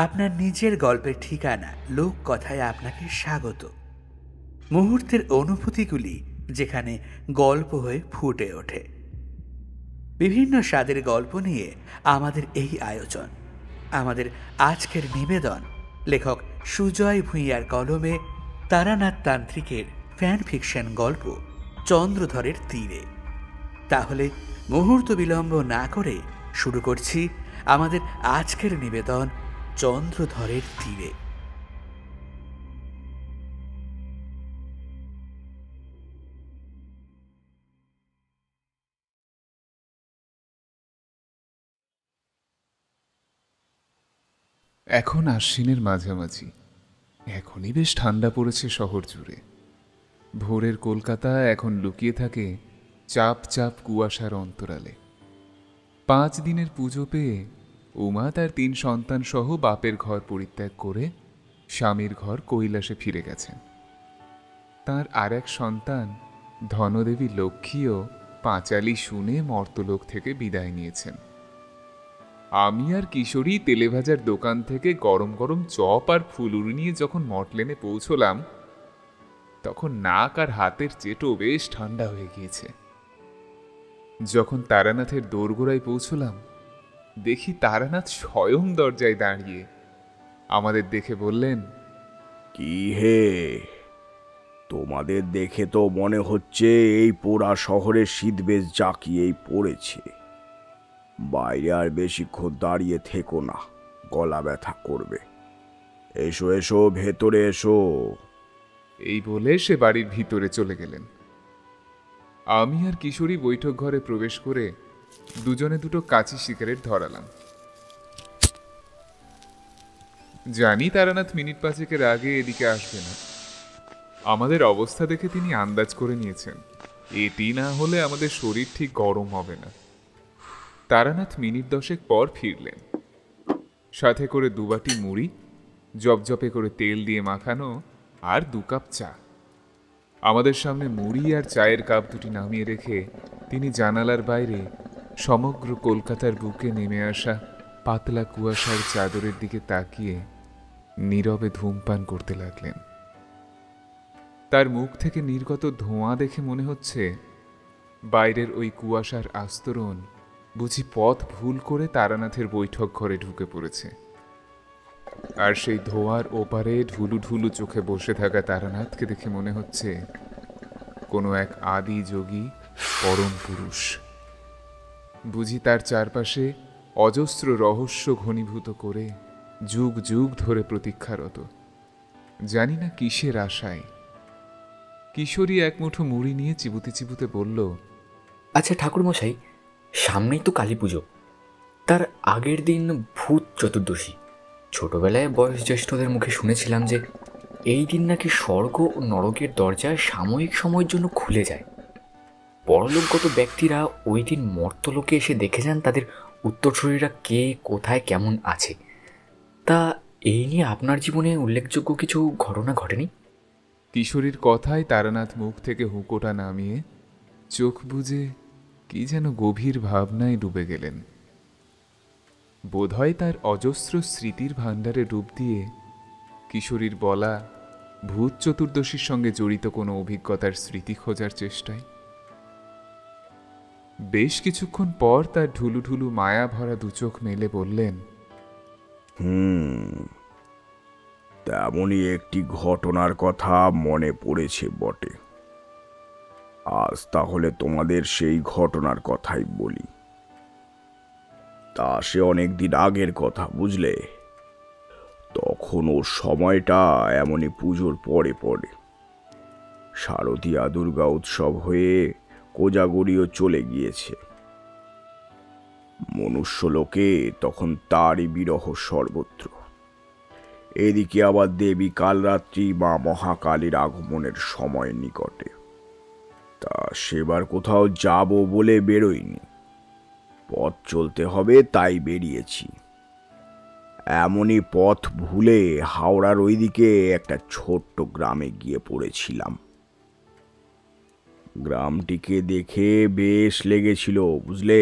আপনার নিজের গল্পের ঠিকানা লোক কথায় আপনাকে স্বাগত। মুহূর্তের অনুভূতিগুলি যেখানে গল্প হয়ে ফুটে ওঠে। বিভিন্ন স্বাদের গল্প নিয়ে আমাদের এই আয়োজন। আমাদের আজকের নিবেদন লেখক সুজয় ভূঁইয়ার কলমে তারানাথ তান্ত্রিকের ফ্যান ফিকশন গল্প চন্দ্রধরের তীরে। তাহলে মুহূর্ত বিলম্ব না করে শুরু করছি আমাদের আজকের নিবেদন চন্দ্রধরের তীরে। এখন আশ্বিনের মাঝামাঝি। এখনই বেশ ঠান্ডা পড়েছে শহর জুড়ে। ভোরের কলকাতা এখন লুকিয়ে থাকে চাপ চাপ কুয়াশার অন্তরালে। 5 দিনের পুজো পেয়ে উমা তার 3 সন্তান সহ বাপের ঘর পরিত্যাগ করে স্বামীর ঘর কৈলাসে ফিরে গেছেন। তার আর এক সন্তান ধনদেবী লক্ষ্মীও পাঁচালি শুনে মর্তলোক থেকে বিদায় নিয়েছেন। আমি আর কিশোরী তেলেভাজার দোকান থেকে গরম গরম চপ আর ফুলুরি নিয়ে যখন মটলেনে পৌঁছলাম, তখন নাক আর হাতের চেটো বেশ ঠান্ডা হয়ে গিয়েছে। যখন তারানাথের দোরগোড়ায় পৌঁছলাম, দেখি তারানাথ স্বয়ং দরজায় দাঁড়িয়ে আমাদের দেখে বললেন, কি হে, তোমাদের দেখে তো মনে হচ্ছে এই পোড়া শহরে শীত বেশ জাঁকিয়েই পড়েছে। বাইরে আর বেশিক্ষণ দাঁড়িয়ে থেকো না, গলা ব্যথা করবে। এসো এসো, ভেতরে এসো। এই বলে সে বাড়ির ভিতরে চলে গেলেন। আমি আর কিশোরী বৈঠক ঘরে প্রবেশ করে দুজনে দুটো কাঁচি সিগারেট ধরালাম। জানি তারানাথ মিনিট 5 আগে এদিকে আসবে না। আমাদের অবস্থা দেখে তিনি আন্দাজ করে নিয়েছেন এটি না হলে আমাদের শরীর ঠিক গরম হবে না। তারানাথ মিনিট 10 পর ফিরলেন, সাথে করে 2 বাটি মুড়ি, জপজপে করে তেল দিয়ে মাখানো আর 2 কাপ চা। আমাদের সামনে মুড়ি আর চায়ের কাপ দুটি নামিয়ে রেখে তিনি জানালার বাইরে সমগ্র কলকাতার বুকে নেমে আসা পাতলা কুয়াশার চাদরের দিকে তাকিয়ে নীরবে ধূমপান করতে লাগলেন। তার মুখ থেকে নির্গত ধোঁয়া দেখে মনে হচ্ছে বাইরের ওই কুয়াশার আস্তরণ বুঝি পথ ভুল করে তারানাথের বৈঠক ঘরে ঢুকে পড়েছে। আর সেই ধোঁয়ার ওপারে ঢুলু ঢুলু চোখে বসে থাকা তারানাথকে দেখে মনে হচ্ছে কোনো এক আদি যোগী পরম পুরুষ বুঝি তার চারপাশে অজস্র রহস্য ঘনীভূত করে যুগ যুগ ধরে প্রতীক্ষারত, জানি না কিসের আশায়। কিশোরী এক মুঠো মুড়ি নিয়ে চিবুতে চিবুতে বলল, আচ্ছা ঠাকুরমশাই, সামনেই তো কালী পুজো, তার আগের দিন ভূত চতুর্দশী। ছোটবেলায় বয়োজ্যেষ্ঠদের মুখে শুনেছিলাম যে এই দিন নাকি স্বর্গ ও নরকের দরজা সাময়িক সময়ের জন্য খুলে যায়। বড়লোকগত ব্যক্তিরা ওই দিন মর্তলোকে এসে দেখে যান তাদের উত্তরসূরিরা কে কোথায় কেমন আছে। তা এই নিয়ে আপনার জীবনে উল্লেখযোগ্য কিছু ঘটনা ঘটেনি? কিশোরীর কথায় তারানাথ মুখ থেকে হুঁকোটা নামিয়ে চোখ বুজে কি যেন গভীর ভাবনায় ডুবে গেলেন। বোধহয় তার অজস্র স্মৃতির ভাণ্ডারে ডুব দিয়ে কিশোরীর বলা ভূত চতুর্দশীর সঙ্গে জড়িত কোনো অভিজ্ঞতার স্মৃতি খোঁজার চেষ্টায়। বেশ কিছুক্ষণ পর তার ঢুলু ঢুলু মায়া ভরা দুচোখ মেলে বললেন, তেমনই একটি ঘটনার কথা মনে পড়েছে বটে। আজ তাহলে তোমাদের সেই ঘটনার কথাই বলি। তা সে অনেকদিন আগের কথা, বুঝলে। তখন ওর সময়টা এমনই পুজোর পরে পরে। শারদীয়া দুর্গা উৎসব হয়ে কোজাগরিও চলে গিয়েছে। মনুষ্যলোকে তখন তারই বিরহ সর্বত্র। এদিকে আবার দেবী কালরাত্রি বা মহাকালীর আগমনের সময় নিকটে। তা সেবার কোথাও যাব বলে বেরোইনি, পথ চলতে হবে তাই বেরিয়েছি। এমনই পথ ভুলে হাওড়ার ওইদিকে একটা ছোট্ট গ্রামে গিয়ে পড়েছিলাম। গ্রামটিকে দেখে বেশ লেগেছিল, বুঝলে।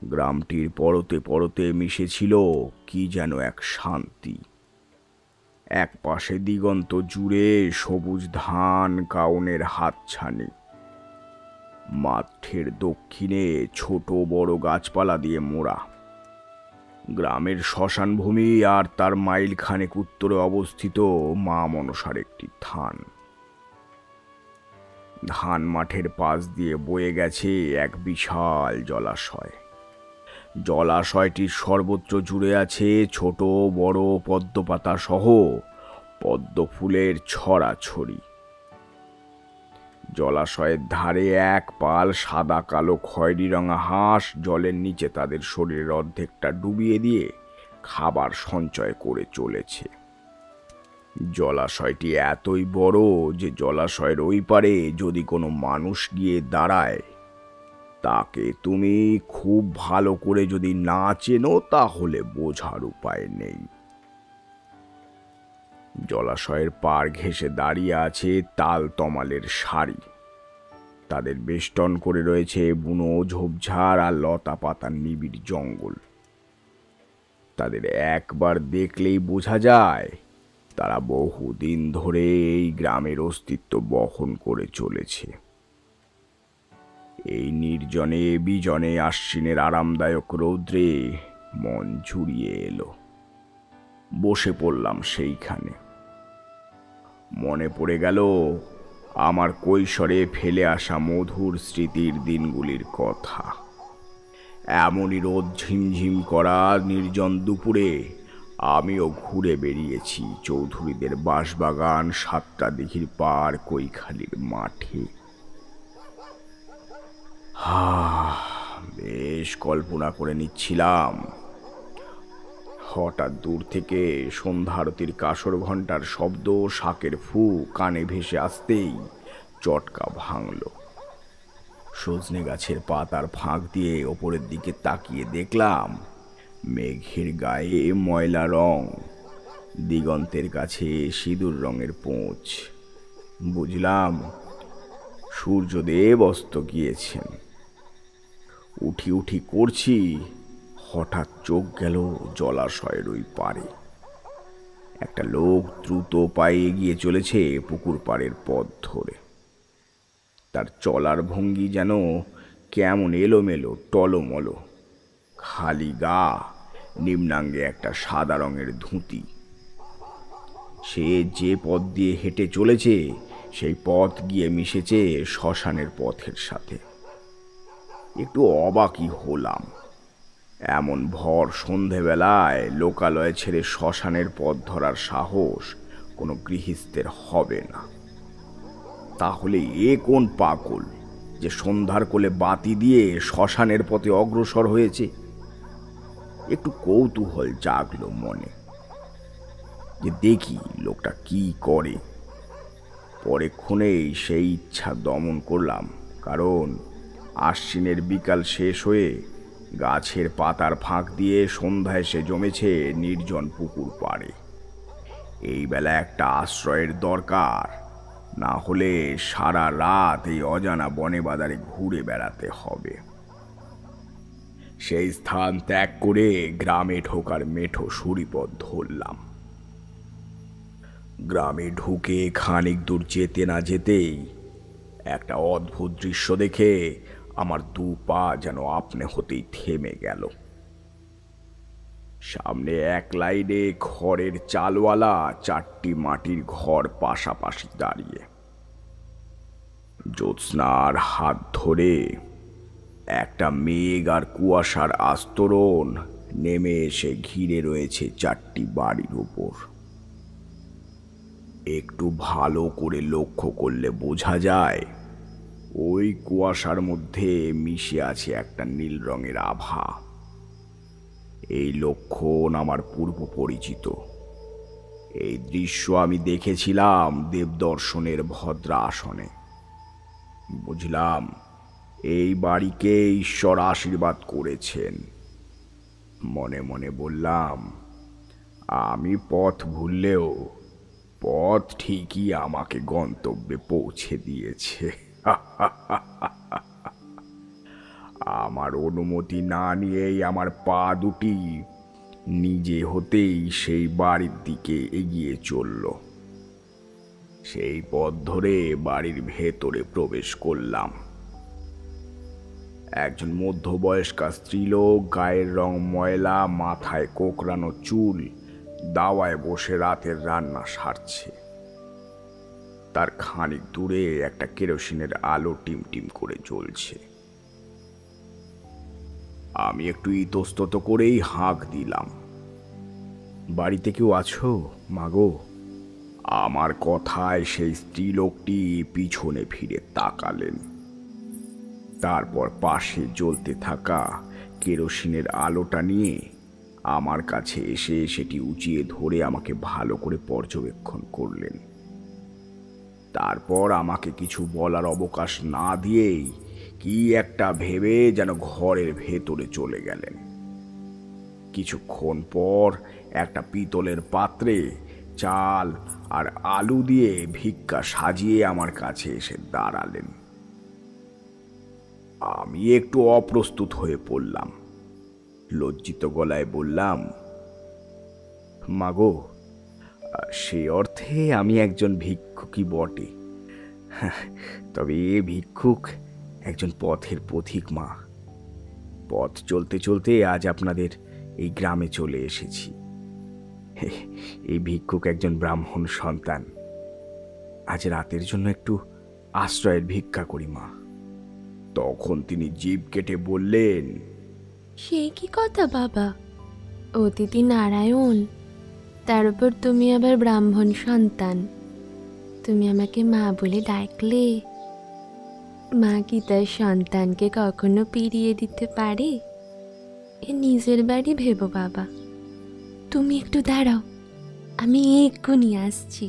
গ্রামটির পরতে পরতে মিশেছিল কি যেন এক শান্তি। এক পাশে দিগন্ত জুড়ে সবুজ ধান কাউনের হাতছানি, মাঠের দক্ষিণে ছোট বড় গাছপালা দিয়ে মোড়া। গ্রামের শ্মশান ভূমি আর তার মাইল খানেক উত্তরে অবস্থিত মা মনসার একটি থান। ধান মাঠের পাশ দিয়ে বয়ে গেছে এক বিশাল জলাশয়। জলাশয়টির সর্বত্র জুড়ে আছে ছোট বড় পদ্মপাতা সহ পদ্ম ফুলের ছড়াছড়ি। জলাশয়ের ধারে এক পাল সাদা কালো খয়েরি রঙা হাঁস জলের নিচে তাদের শরীরের অর্ধেকটা ডুবিয়ে দিয়ে খাবার সঞ্চয় করে চলেছে। জলাশয়টি এতই বড় যে জলাশয়ের ওই পারে যদি কোনো মানুষ গিয়ে দাঁড়ায়, তাকে তুমি খুব ভালো করে যদি না চেনো তাহলে বোঝার উপায় নেই। জলাশয়ের পার ঘেঁষে দাঁড়িয়ে আছে তাল তমালের সারি। তাদের বেষ্টন করে রয়েছে বুনো ঝোপঝাড় আর লতা পাতার নিবিড় জঙ্গল। তাদের একবার দেখলেই বোঝা যায় তারা বহুদিন ধরে এই গ্রামের অস্তিত্ব বহন করে চলেছে। এই নির্জনে বিজনে আশ্বিনের আরামদায়ক রৌদ্রে মন জুড়িয়ে এলো। বসে পড়লাম সেইখানে। মনে পড়ে গেল আমার কৈশোরে ফেলে আসা মধুর স্মৃতির দিনগুলির কথা। এমনই রোদ ঝিমঝিম করা নির্জন দুপুরে আমিও ঘুরে বেরিয়েছি চৌধুরীদের বাঁশবাগান, সাতটা দিঘির পার, কৈখালির মাঠে। বেশ কল্পনা করে নিচ্ছিলাম। হঠাৎ দূর থেকে সন্ধ্যারতির কাসর ঘণ্টার শব্দ, শাকের ফু কানে ভেসে আসতেই চটকা ভাঙল। সজনে গাছের পাতার ফাঁক দিয়ে ওপরের দিকে তাকিয়ে দেখলাম মেঘের গায়ে ময়লা রং, দিগন্তের কাছে সিঁদুর রঙের পোঁচ। বুঝলাম সূর্যদেব অস্ত গিয়েছেন। উঠি উঠি করছি, হঠাৎ চোখ গেল জলাশয়ের ওই পারে। একটা লোক দ্রুত পায়ে এগিয়ে চলেছে পুকুর পাড়ের পথ ধরে। তার চলার ভঙ্গি যেন কেমন এলোমেলো টলমলো, খালি গা, নিম্নাঙ্গে একটা সাদা রঙের ধুতি। সে যে পথ দিয়ে হেঁটে চলেছে সেই পথ গিয়ে মিশেছে শ্মশানের পথের সাথে। একটু অবাকই হলাম। এমন ভর সন্ধেবেলায় লোকালয় ছেড়ে শ্মশানের পথ ধরার সাহস কোনো গৃহস্থের হবে না। তাহলে এ কোন পাগল যে সন্ধ্যার কোলে বাতি দিয়ে শ্মশানের পথে অগ্রসর হয়েছে? একটু কৌতূহল জাগলো মনে, যে দেখি লোকটা কি করে। পরেক্ষণেই সেই ইচ্ছা দমন করলাম, কারণ আশ্বিনের বিকাল শেষ হয়ে গাছের পাতার ফাঁক দিয়ে সন্ধ্যা এসে জমেছে নির্জন পুকুর পাড়ে। এই বেলা একটা আশ্রয়ের দরকার, না হলে সারা রাত এই অজানা বনে বাজারে ঘুরে বেড়াতে হবে। সেই স্থান ত্যাগ করে গ্রামে ঢোকার মেঠো সুড়িপথ ধরলাম। গ্রামে ঢুকে খানিক দূর যেতে না যেতেই একটা অদ্ভুত দৃশ্য দেখে আমার দু পা যেন আপনে হতেই থেমে গেল। সামনে এক লাইনে খড়ের চালওয়ালা চারটি মাটির ঘর পাশাপাশি দাঁড়িয়ে। জ্যোৎস্নার হাত ধরে একটা মেঘ আর কুয়াশার আস্তরণ নেমে এসে ঘিরে রয়েছে চারটি বাড়ির উপর। একটু ভালো করে লক্ষ্য করলে বোঝা যায় ওই কুয়াশার মধ্যে মিশে আছে একটা নীল রঙের আভা। এই লক্ষণ আমার পূর্ব পরিচিত। এই দৃশ্য আমি দেখেছিলাম দেবদর্শনের ভদ্রাসনে। বুঝলাম এই বাড়িকে ঈশ্বর আশীর্বাদ করেছেন। মনে মনে বললাম, আমি পথ ভুললেও পথ ঠিকই আমাকে গন্তব্যে পৌঁছে দিয়েছে। আমার আমার অনুমতি না নিয়েই আমার পা দুটি নিজে হতেই সেই বাড়ির দিকে এগিয়ে চলল। সেই পথ ধরে বাড়ির ভেতরে প্রবেশ করলাম। একজন মধ্যবয়স্কা স্ত্রীলোক, গায়ের রং ময়লা, মাথায় কোকড়ানো চুল, দাওয়ায় বসে রাতের রান্না সারছে। তার খানিক দূরে একটা কেরোসিনের আলো টিমটিম করে জ্বলছে। আমি একটু ইতস্তত করেই হাঁক দিলাম, বাড়িতে কেউ আছো মাগো? আমার কথায় সেই স্ত্রীলোকটি পিছনে ফিরে তাকালেন। তারপর পাশে জ্বলতে থাকা কেরোসিনের আলোটা নিয়ে আমার কাছে এসে সেটি উঁচিয়ে ধরে আমাকে ভালো করে পর্যবেক্ষণ করলেন। তারপর আমাকে কিছু বলার অবকাশ না দিয়েই কি একটা ভেবে যেন ঘরের ভেতরে চলে গেলেন। কিছুক্ষণ পর একটা পিতলের পাত্রে চাল আর আলু দিয়ে ভিক্ষা সাজিয়ে আমার কাছে এসে দাঁড়ালেন। আমি একটু অপ্রস্তুত হয়ে পড়লাম। লজ্জিত গলায় বললাম, মাগো, সে অর্থে আমি একজন ভিক্ষুকই বটে, তবে এ ভিক্ষুক একজন পথের পথিক মা। পথ চলতে চলতে আজ আপনাদের এই গ্রামে চলে এসেছি। এই ভিক্ষুক একজন ব্রাহ্মণ সন্তান। আজ রাতের জন্য একটু আশ্রয়ের ভিক্ষা করি মা। তখন তিনি জিভ কেটে বললেন, সে কি কথা বাবা, অতিথি নারায়ণ, তার উপর তুমি আবার ব্রাহ্মণ সন্তান। তুমি আমাকে মা বলে ডাকলে? মা কি তার সন্তানকে কখনো পিরিয়ে দিতে পারে? এ নিজের বাড়ি ভেবো বাবা। তুমি একটু দাঁড়াও, আমি এক্ষুনি আসছি।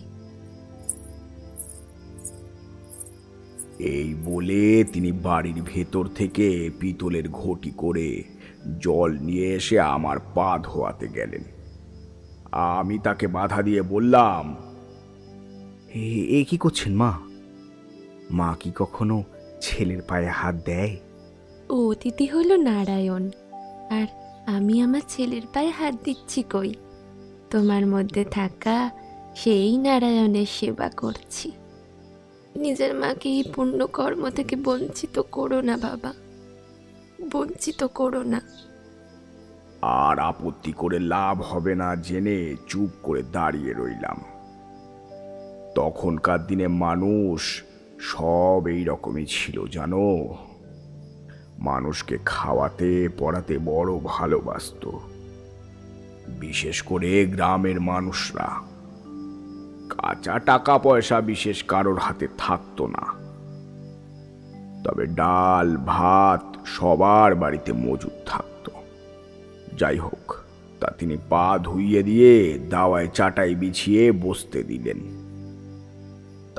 এই বলে তিনি বাড়ির ভেতর থেকে পিতলের ঘটি করে জল নিয়ে এসে আমার পা ধোয়াতে গেলেন। আমি তাকে বাধা দিয়ে বললাম, এ কি করছেন মা? মা কি কখনো ছেলের পায়ে হাত দেয়? ও অতিথি হলো নারায়ণ, আর আমি আমার ছেলের পায়ে হাত দিচ্ছি কই? তোমার মধ্যে থাকা সেই নারায়ণের সেবা করছি। নিজের মাকে এই পুণ্য কর্ম থেকে বঞ্চিত করো না বাবা, বঞ্চিত করো না। আর আপত্তি করে লাভ হবে না জেনে চুপ করে দাঁড়িয়ে রইলাম। তখনকার দিনে মানুষ সব এই রকমই ছিল জানো। মানুষকে খাওয়াতে পড়াতে বড় ভালোবাসতো, বিশেষ করে গ্রামের মানুষরা। কাঁচা টাকা পয়সা বিশেষ কারোর হাতে থাকতো না, তবে ডাল ভাত সবার বাড়িতে মজুদ থাকতো। যাই হোক, তা তিনি পা ধুইয়ে দিয়ে দাওয়ায় চাটাই বিছিয়ে বসতে দিলেন।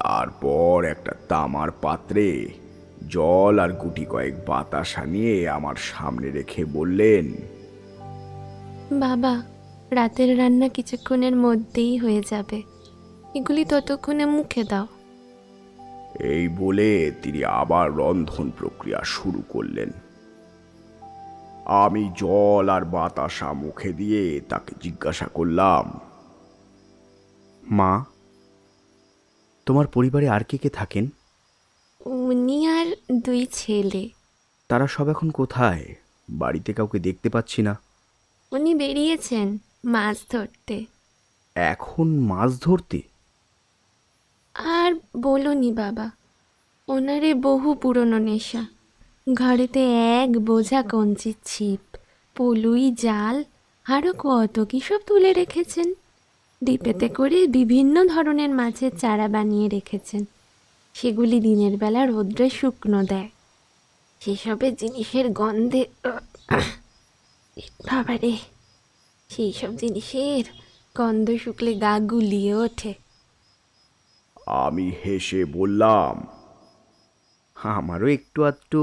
তারপর একটা তামার পাত্রে জল আর গুটি কয়েক বাতাসা নিয়ে আমার সামনে রেখে বললেন, বাবা, রাতের রান্না কিছুক্ষণের মধ্যেই হয়ে যাবে, এগুলি ততক্ষণে মুখে দাও। এই বলে তিনি আবার রন্ধন প্রক্রিয়া শুরু করলেন। আমি জল আর বাতাসা মুখে দিয়ে তাকে জিজ্ঞাসা করলাম, মা, তোমার পরিবারে আর কে কে থাকেন? উনি আর 2 ছেলে। তারা সব এখন কোথায়? বাড়িতে কাউকে দেখতে পাচ্ছি না। উনি বেরিয়েছেন মাছ ধরতে। এখন মাছ ধরতে? আর বলোনি বাবা, ওনারে বহু পুরনো নেশা। ঘরেতে এক বোঝা কঞ্চির ছিপ, পলুই, জাল, আরও কত কী সব তুলে রেখেছেন। ডিপেতে করে বিভিন্ন ধরনের মাছের চারা বানিয়ে রেখেছেন। সেগুলি দিনের বেলা রোদ্রে শুকনো দেয়। সেসবের জিনিসের গন্ধে বাবারে, সেই সব জিনিসের গন্ধ শুকলে গা গুলিয়ে ওঠে। আমি হেসে বললাম, আমারও একটু আধটু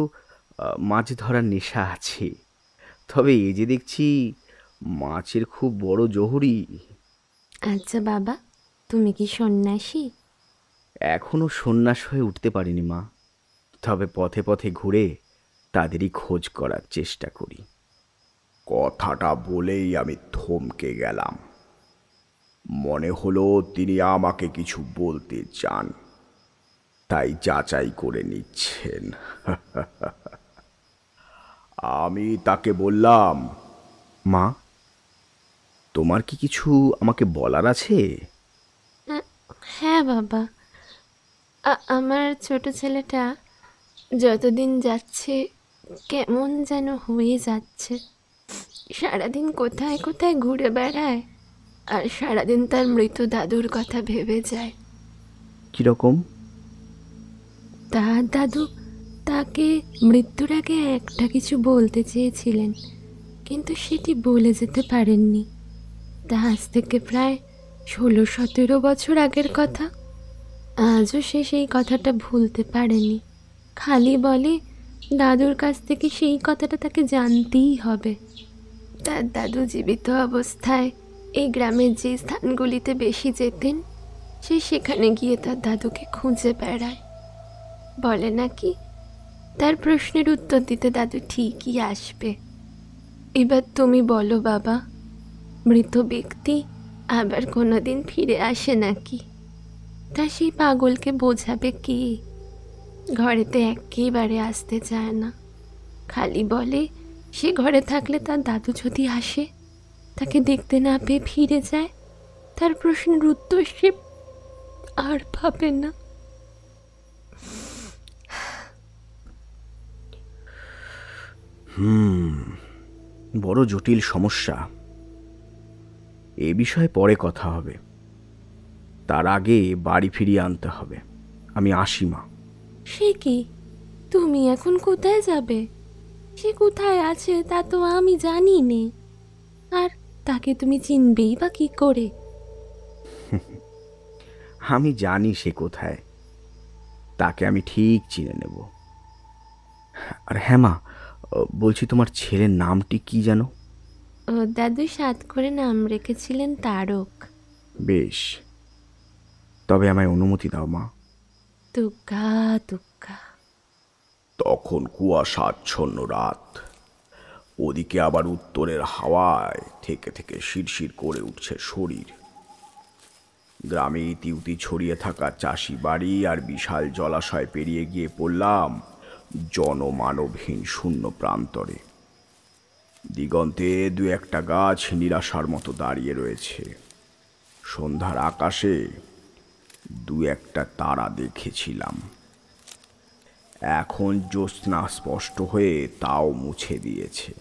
মাছ ধরার নেশা আছে, তবে এই যে দেখছি মাছের খুব বড় জহুরি। আচ্ছা বাবা, তুমি কি সন্ন্যাসী? এখনো সন্ন্যাস হয়ে উঠতে পারিনি মা, তবে পথে পথে ঘুরে তাদেরই খোঁজ করার চেষ্টা করি। কথাটা বলেই আমি থমকে গেলাম। মনে হলো তিনি আমাকে কিছু বলতে চান, তাই যাচাই করে নিচ্ছেন। আমি তাকে বললাম, মা, তোমার কি কিছু আমাকে বলার আছে? হ্যাঁ বাবা, আমার ছোট ছেলেটা যতদিন যাচ্ছে কেমন যেন হয়ে যাচ্ছে। সারাদিন কোথায় কোথায় ঘুরে বেড়ায়, আর সারাদিন তার মৃত দাদুর কথা ভেবে যায়। কিরকম? তার দাদু তাকে মৃত্যুর আগে একটা কিছু বলতে চেয়েছিলেন, কিন্তু সেটি বলে যেতে পারেননি। তা আজ থেকে প্রায় 16-17 বছর আগের কথা। আজও সে সেই কথাটা ভুলতে পারেনি। খালি বলে দাদুর কাছ থেকে সেই কথাটা তাকে জানতেই হবে। তার দাদু জীবিত অবস্থায় এই গ্রামের যে স্থানগুলিতে বেশি যেতেন, সে সেখানে গিয়ে তার দাদুকে খুঁজে বেড়ায়। বলে নাকি তার প্রশ্নের উত্তর দিতে দাদু ঠিকই আসবে। এবার তুমি বলো বাবা, মৃত ব্যক্তি আবার কোনোদিন ফিরে আসে নাকি? তা সেই পাগলকে বোঝাবে কে? ঘরেতে একেবারে আসতে চায় না। খালি বলে সে ঘরে থাকলে তার দাদু যদি আসে, তাকে দেখতে না পেয়ে ফিরে যায়। তার প্রশ্নের উত্তর সে আর পাবে না। বড় জটিল সমস্যা। এ বিষয়ে পরে কথা হবে, তার আগে বাড়ি ফিরিয়ে আনতে হবে। আমি আসি মা। সে কি, তুমি এখন কোথায় যাবে? সে কোথায় আছে তা তো আমি জানি নে, আর তাকে তুমি চিনবেই বা কি করে? আমি জানি সে কোথায়, তাকে আমি ঠিক চিনে নেব। আর হ্যাঁ মা, বলছি তোমার ছেলের নামটি কি যেন? ও দাদু 7 করে নাম রেখেছিলেন তারক। বেশ, তবে আমায় অনুমতি দাও মা। তুক্কা তুক্কা। তখন কুয়াশাচ্ছন্ন রাত, ওদিকে আবার উত্তরের হাওয়ায় থেকে থেকে শিরশির করে উঠছে শরীর। গ্রামে ইতিউতি ছড়িয়ে থাকা চাষি বাড়ি আর বিশাল জলাশয় পেরিয়ে গিয়ে পড়লাম জনমানবহীন শূন্য প্রান্তরে। দিগন্তে 2-1 গাছ নিরাশার মতো দাঁড়িয়ে রয়েছে। সন্ধ্যার আকাশে 2-1 তারা দেখেছিলাম। এখন জ্যোৎস্না স্পষ্ট হয়ে তাও মুছে দিয়েছে।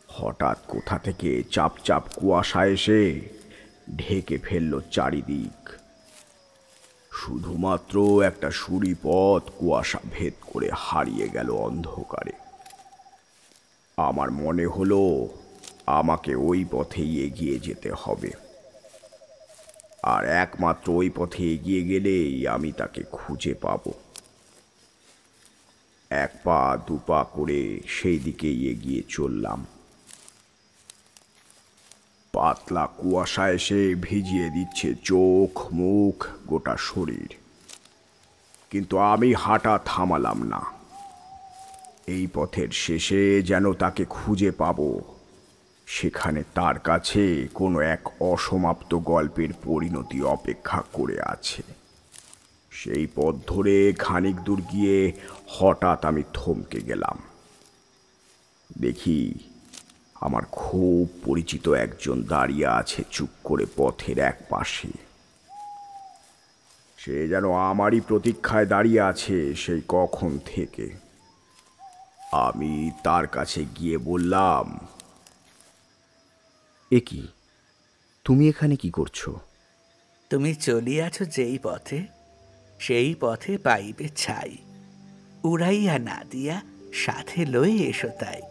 হঠাৎ কোথা থেকে চাপ চাপ কুয়াশা এসে ঢেকে ফেলল চারিদিক। শুধুমাত্র একটা সুড়ি পথ কুয়াশা ভেদ করে হারিয়ে গেল অন্ধকারে। আমার মনে হলো আমাকে ওই পথেই এগিয়ে যেতে হবে, আর একমাত্র ওই পথে এগিয়ে গেলেই আমি তাকে খুঁজে পাব। 1 পা 2 পা করে সেই দিকেই এগিয়ে চললাম। পাতলা কুয়াশা এসে ভিজিয়ে দিচ্ছে চোখ, মুখ, গোটা শরীর, কিন্তু আমি হাঁটা থামালাম না। এই পথের শেষে যেন তাকে খুঁজে পাব, সেখানে তার কাছে কোনো এক অসমাপ্ত গল্পের পরিণতি অপেক্ষা করে আছে। সেই পথ ধরে খানিক দূর গিয়ে হঠাৎ আমি থমকে গেলাম। দেখি আমার খুব পরিচিত একজন দাঁড়িয়ে আছে চুপ করে পথের এক পাশে। সে যেন আমারই প্রতীক্ষায় দাঁড়িয়ে আছে সেই কখন থেকে। আমি তার কাছে গিয়ে বললাম, এ কি, তুমি এখানে কি করছো? তুমি চলিয়াছ যেই পথে, সেই পথে পাইবে ছাই। উড়াইয়া না দিয়া সাথে লই এসো তাই।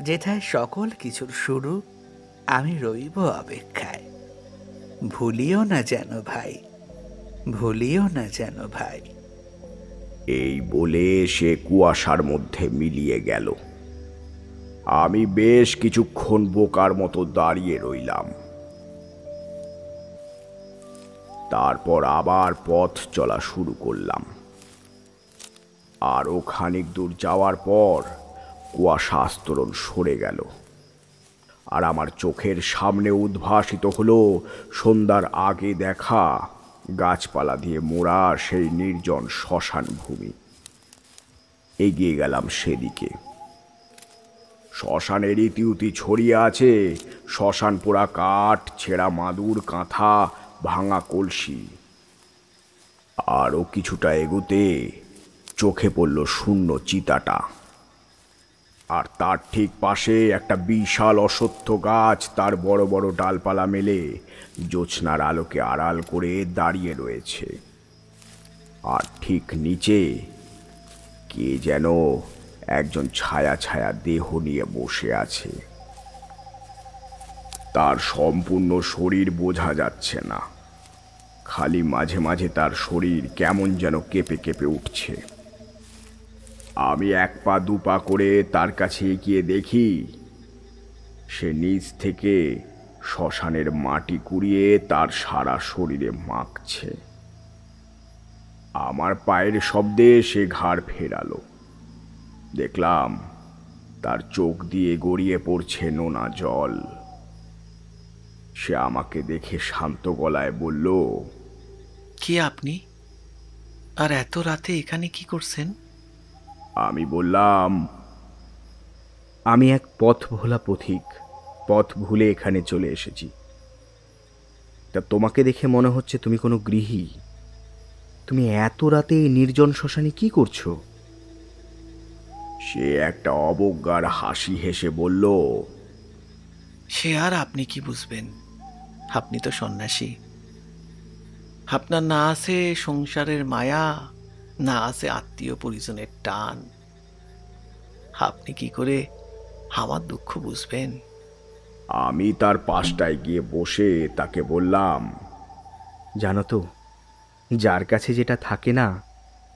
যেথায় সকল কিছুর শুরু, আমি রইব অপেক্ষায়। ভুলিও না যেন ভাই, ভুলিও না যেন ভাই। এই বলে সে কুয়াশার মধ্যে মিলিয়ে গেল। আমি বেশ কিছুক্ষণ বোকার মতো দাঁড়িয়ে রইলাম। তারপর আবার পথ চলা শুরু করলাম। আরও খানিক দূর যাওয়ার পর কুয়াশা আস্তরণ সরে গেল, আর আমার চোখের সামনে উদ্ভাসিত হলো সন্ধ্যার আগে দেখা গাছপালা দিয়ে মোড়া সেই নির্জন শ্মশান ভূমি। এগিয়ে গেলাম সেদিকে। শ্মশানের ইতিউতি ছড়িয়ে আছে শ্মশান পোড়া কাঠ, ছেঁড়া মাদুর, কাঁথা, ভাঙা কলসি। আরও কিছুটা এগোতে চোখে পড়ল শূন্য চিতাটা, আর তার ঠিক পাশে একটা বিশাল অশ্বত্থ গাছ তার বড় বড় ডালপালা মেলে জ্যোৎস্নার আলোকে আড়াল করে দাঁড়িয়ে রয়েছে। আর ঠিক নিচে কে যেন একজন ছায়া ছায়া দেহ নিয়ে বসে আছে। তার সম্পূর্ণ শরীর বোঝা যাচ্ছে না, খালি মাঝে মাঝে তার শরীর কেমন যেন কেঁপে কেঁপে উঠছে। আমি এক পা দু পা করে তার কাছে এগিয়ে দেখি সে নিচ থেকে শ্মশানের মাটি কুড়িয়ে তার সারা শরীরে মাখছে। আমার পায়ের শব্দে সে ঘাড় ফেরালো। দেখলাম তার চোখ দিয়ে গড়িয়ে পড়ছে নোনা জল। সে আমাকে দেখে শান্ত গলায় বলল, কে আপনি, আর এত রাতে এখানে কি করছেন? আমি বললাম, আমি এক পথ ভোলা পথিক, পথ ভুলে এখানে চলে এসেছি। তা তোমাকে দেখে মনে হচ্ছে তুমি কোনো গৃহী। তুমি এত রাতে এই নির্জন শ্মশানে কি করছো? সে একটা অবজ্ঞার হাসি হেসে বলল, সে আর আপনি কি বুঝবেন, আপনি তো সন্ন্যাসী। আপনার না আছে সংসারের মায়া, না আছে আত্মীয় পরিজনের টান। আপনি কি করে আমার দুঃখ বুঝবেন? আমি তার পাশটায় গিয়ে বসে তাকে বললাম, জানো তো, যার কাছে যেটা থাকে না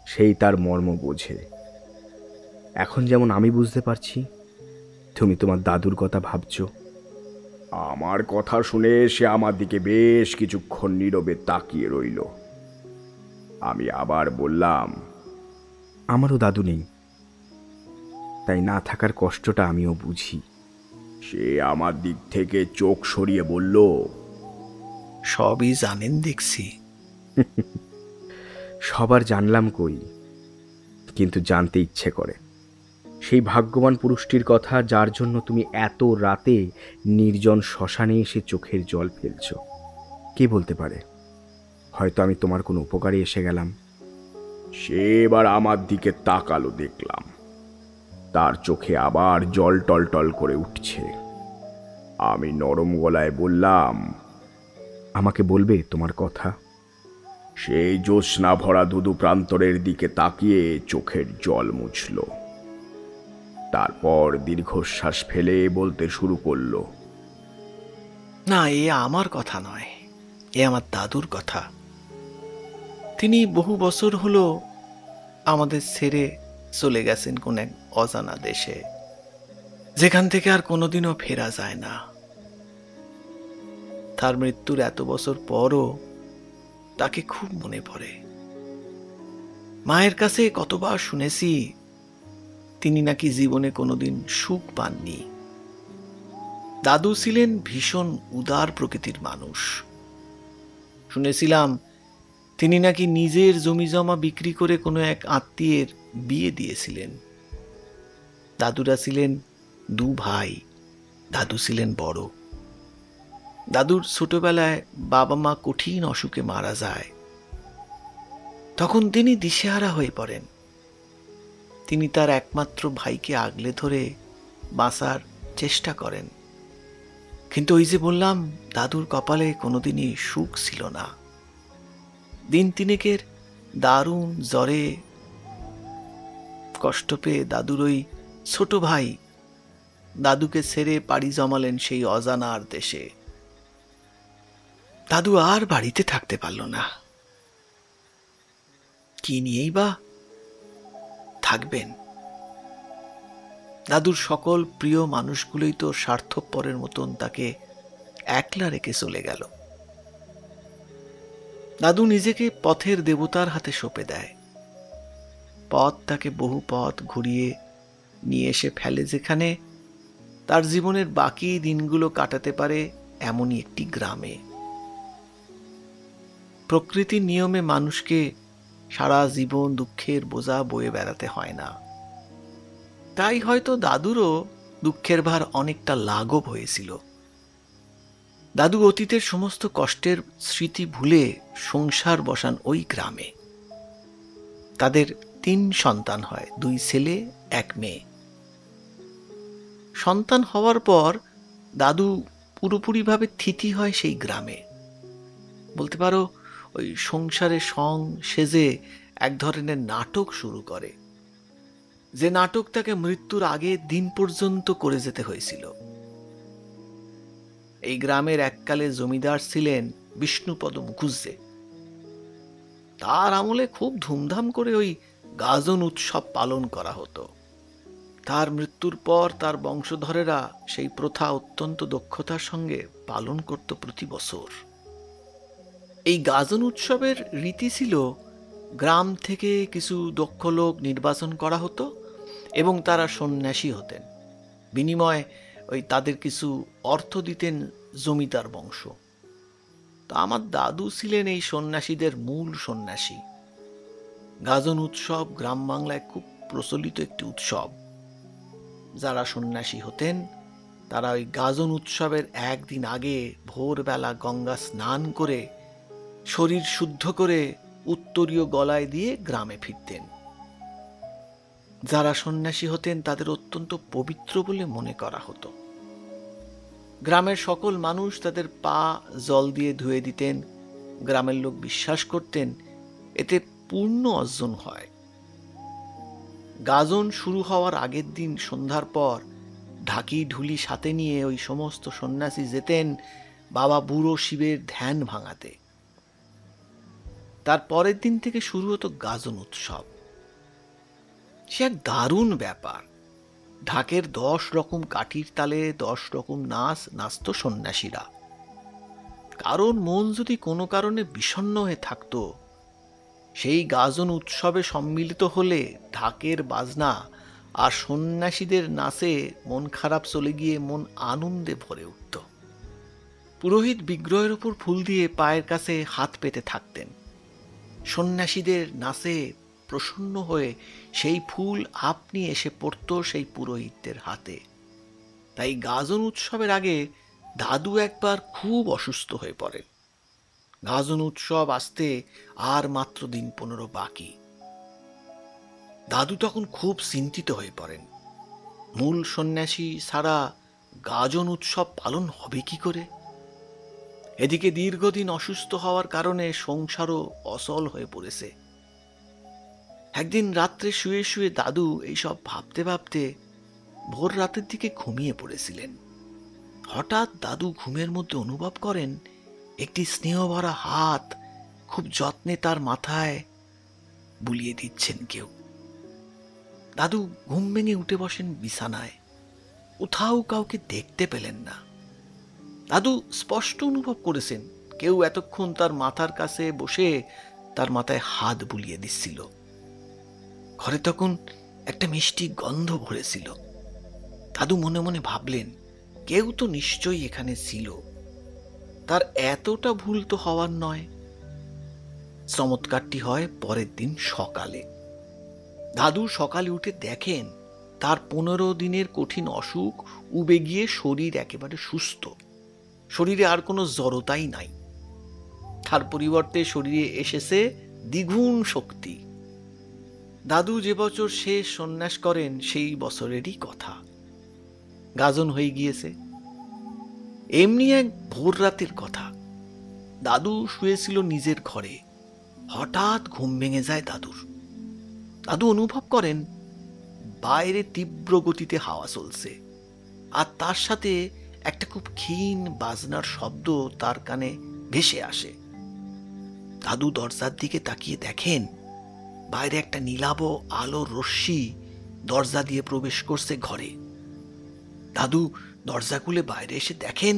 সেই তার মর্ম বোঝে। এখন যেমন আমি বুঝতে পারছি তুমি তোমার দাদুর কথা ভাবছো। আমার কথা শুনে সে আমার দিকে বেশ কিছুক্ষণ নীরবে তাকিয়ে রইল। আমি আবার বললাম, আমারও দাদু নেই, তাই না থাকার কষ্টটা আমিও বুঝি। সে আমার দিক থেকে চোখ সরিয়ে বলল, সবই জানেন দেখছি। সবার জানলাম কই, কিন্তু জানতে ইচ্ছে করে সেই ভাগ্যবান পুরুষটির কথা যার জন্য তুমি এত রাতে নির্জন শ্মশানে এসে চোখের জল ফেলছ। কে বলতে পারে, হয়তো আমি তোমার কোনো উপকারে এসে গেলাম। সে এবার আমার দিকে তাকালো, দেখলাম তার চোখে আবার জল টলটল করে উঠছে। আমি নরম গলায় বললাম, আমাকে বলবে তোমার কথা? সেই জ্যোৎস্না ভরা দুদু প্রান্তরের দিকে তাকিয়ে চোখের জল মুছল। তারপর দীর্ঘশ্বাস ফেলে বলতে শুরু করলো, না, এ আমার কথা নয়, এ আমার দাদুর কথা। তিনি বহু বছর হলো আমাদের ছেড়ে চলে গেছেন কোন এক অজানা দেশে, যেখান থেকে আর কোনোদিনও ফেরা যায় না। তার মৃত্যুর এত বছর পরও তাকে খুব মনে পড়ে। মায়ের কাছে কতবার শুনেছি তিনি নাকি জীবনে কোনোদিন সুখ পাননি। দাদু ছিলেন ভীষণ উদার প্রকৃতির মানুষ। শুনেছিলাম তিনি নাকি নিজের জমি জমা বিক্রি করে কোনো এক আত্মীয়ের বিয়ে দিয়েছিলেন। দাদুরা ছিলেন দু ভাই, দাদু ছিলেন বড়। দাদুর ছোটবেলায় বাবা মা কঠিন অসুখে মারা যায়। তখন তিনি দিশেহারা হয়ে পড়েন। তিনি তার একমাত্র ভাইকে আগলে ধরে বাঁচার চেষ্টা করেন, কিন্তু ওই যে বললাম, দাদুর কপালে কোনোদিনই সুখ ছিল না। দিন তিনেকের দারুণ জ্বরে কষ্ট পেয়ে দাদুর ওই ছোট ভাই দাদুকে ছেড়ে পাড়ি জমালেন সেই অজানার দেশে। দাদু আর বাড়িতে থাকতে পারল না। কি নিয়েই বা থাকবেন? দাদুর সকল প্রিয় মানুষগুলোই তো স্বার্থপরের মতন তাকে একলা রেখে চলে গেল। দাদু নিজেকে পথের দেবতার হাতে সঁপে দেয়। পথ তাকে বহু পথ ঘুরিয়ে নিয়ে এসে ফেলে যেখানে তার জীবনের বাকি দিনগুলো কাটাতে পারে এমনই একটি গ্রামে। প্রকৃতির নিয়মে মানুষকে সারা জীবন দুঃখের বোঝা বয়ে বেড়াতে হয় না। তাই হয়তো দাদুরও দুঃখের ভার অনেকটা লাঘব হয়েছিল। দাদু অতীতের সমস্ত কষ্টের স্মৃতি ভুলে সংসার বসান ওই গ্রামে। তাদের 3 সন্তান হয়, 2 ছেলে 1 মেয়ে। সন্তান হওয়ার পর দাদু পুরোপুরিভাবে থিতি হয় সেই গ্রামে। বলতে পারো ওই সংসারে সং সেজে এক ধরনের নাটক শুরু করে, যে নাটক তাকে মৃত্যুর আগে দিন পর্যন্ত করে যেতে হয়েছিল। এই গ্রামের এককালে জমিদার ছিলেন বিষ্ণুপদ মুখুজ্জে। তার আমলে খুব ধুমধাম করে ওই গাজন উৎসব পালন করা হতো। তার মৃত্যুর পর তার বংশধরেরা সেই প্রথা অত্যন্ত দক্ষতার সঙ্গে পালন করত প্রতি বছর। এই গাজন উৎসবের রীতি ছিল, গ্রাম থেকে কিছু দক্ষ লোক নির্বাচন করা হতো এবং তারা সন্ন্যাসী হতেন। বিনিময়ে তাদের কিছু অর্থ দিতেন জমিদার বংশ। তো আমার দাদু ছিলেন এই সন্ন্যাসীদের মূল সন্ন্যাসী। গাজন উৎসব গ্রাম বাংলায় খুব প্রচলিত একটি উৎসব। যারা সন্ন্যাসী হতেন তারা ওই গাজন উৎসবের একদিন আগে ভোরবেলা গঙ্গা স্নান করে শরীর শুদ্ধ করে উত্তরীয় গলায় দিয়ে গ্রামে ফিরতেন। যারা সন্ন্যাসী হতেন তাদের অত্যন্ত পবিত্র বলে মনে করা হতো। গ্রামের সকল মানুষ তাদের পা জল দিয়ে ধুয়ে দিতেন। গ্রামের লোক বিশ্বাস করতেন এতে পূর্ণ অর্জন হয়। গাজন শুরু হওয়ার আগের দিন সন্ধ্যার পর ঢাকি ঢুলি সাথে নিয়ে ওই সমস্ত সন্ন্যাসী যেতেন বাবা বুড়ো শিবের ধ্যান ভাঙাতে। তার পরের দিন থেকে শুরু হতো গাজন উৎসব। সে এক দারুণ ব্যাপার। ঢাকের 10 রকম কাঠির তালে 10 রকম নাচ নাচত সন্ন্যাসীরা। কারণ মন যদি কোনো কারণে বিষণ্ণ হয়ে থাকতো, সেই গাজন উৎসবে সম্মিলিত হলে ঢাকের বাজনা আর সন্ন্যাসীদের নাচে মন খারাপ চলে গিয়ে মন আনন্দে ভরে উঠত। পুরোহিত বিগ্রহের উপর ফুল দিয়ে পায়ের কাছে হাত পেতে থাকতেন। সন্ন্যাসীদের নাচে প্রসন্ন হয়ে সেই ফুল আপনি এসে পড়ত সেই পুরোহিতদের হাতে। তাই গাজন উৎসবের আগে দাদু একবার খুব অসুস্থ হয়ে পড়েন। গাজন উৎসব আসতে আর মাত্র দিন 15 বাকি। দাদু তখন খুব চিন্তিত হয়ে পড়েন। মূল সন্ন্যাসী ছাড়া গাজন উৎসব পালন হবে কি করে? এদিকে দীর্ঘদিন অসুস্থ হওয়ার কারণে সংসারও অচল হয়ে পড়েছে। একদিন রাত্রে শুয়ে শুয়ে দাদু এইসব ভাবতে ভাবতে ভোর রাতের দিকে ঘুমিয়ে পড়েছিলেন। হঠাৎ দাদু ঘুমের মধ্যে অনুভব করেন একটি স্নেহভরা হাত খুব যত্নে তার মাথায় বুলিয়ে দিচ্ছেন কেউ। দাদু ঘুম ভেঙে উঠে বসেন বিছানায়। কোথাও কাউকে দেখতে পেলেন না। দাদু স্পষ্ট অনুভব করেছেন কেউ এতক্ষণ তার মাথার কাছে বসে তার মাথায় হাত বুলিয়ে দিচ্ছিল। ঘরে তখন একটা মিষ্টি গন্ধ ভরেছিল। দাদু মনে মনে ভাবলেন কেউ তো নিশ্চয়ই এখানে ছিল, তার এতটা ভুল তো হওয়ার নয়। চমৎকারটি হয় পরের দিন সকালে। দাদু সকালে উঠে দেখেন তার 15 দিনের কঠিন অসুখ উবে গিয়ে শরীর একেবারে সুস্থ। শরীরে আর কোনো জড়তাই নাই। তার পরিবর্তে শরীরে এসেছে দ্বিগুণ শক্তি। দাদু যে বছর শেষ সন্ন্যাস করেন সেই বছরেরই কথা। গাজন হয়ে গিয়েছে। এমনি এক ভোর রাতের কথা। দাদু শুয়েছিল নিজের ঘরে। হঠাৎ ঘুম ভেঙে যায় দাদুর। দাদু অনুভব করেন বাইরে তীব্র গতিতে হাওয়া চলছে, আর তার সাথে একটা খুব ক্ষীণ বাজনার শব্দ তার কানে ভেসে আসে। দাদু দরজার দিকে তাকিয়ে দেখেন বাইরে একটা নীলাভ আলোর রশ্মি দরজা দিয়ে প্রবেশ করছে ঘরে। দাদু দরজা খুলে বাইরে এসে দেখেন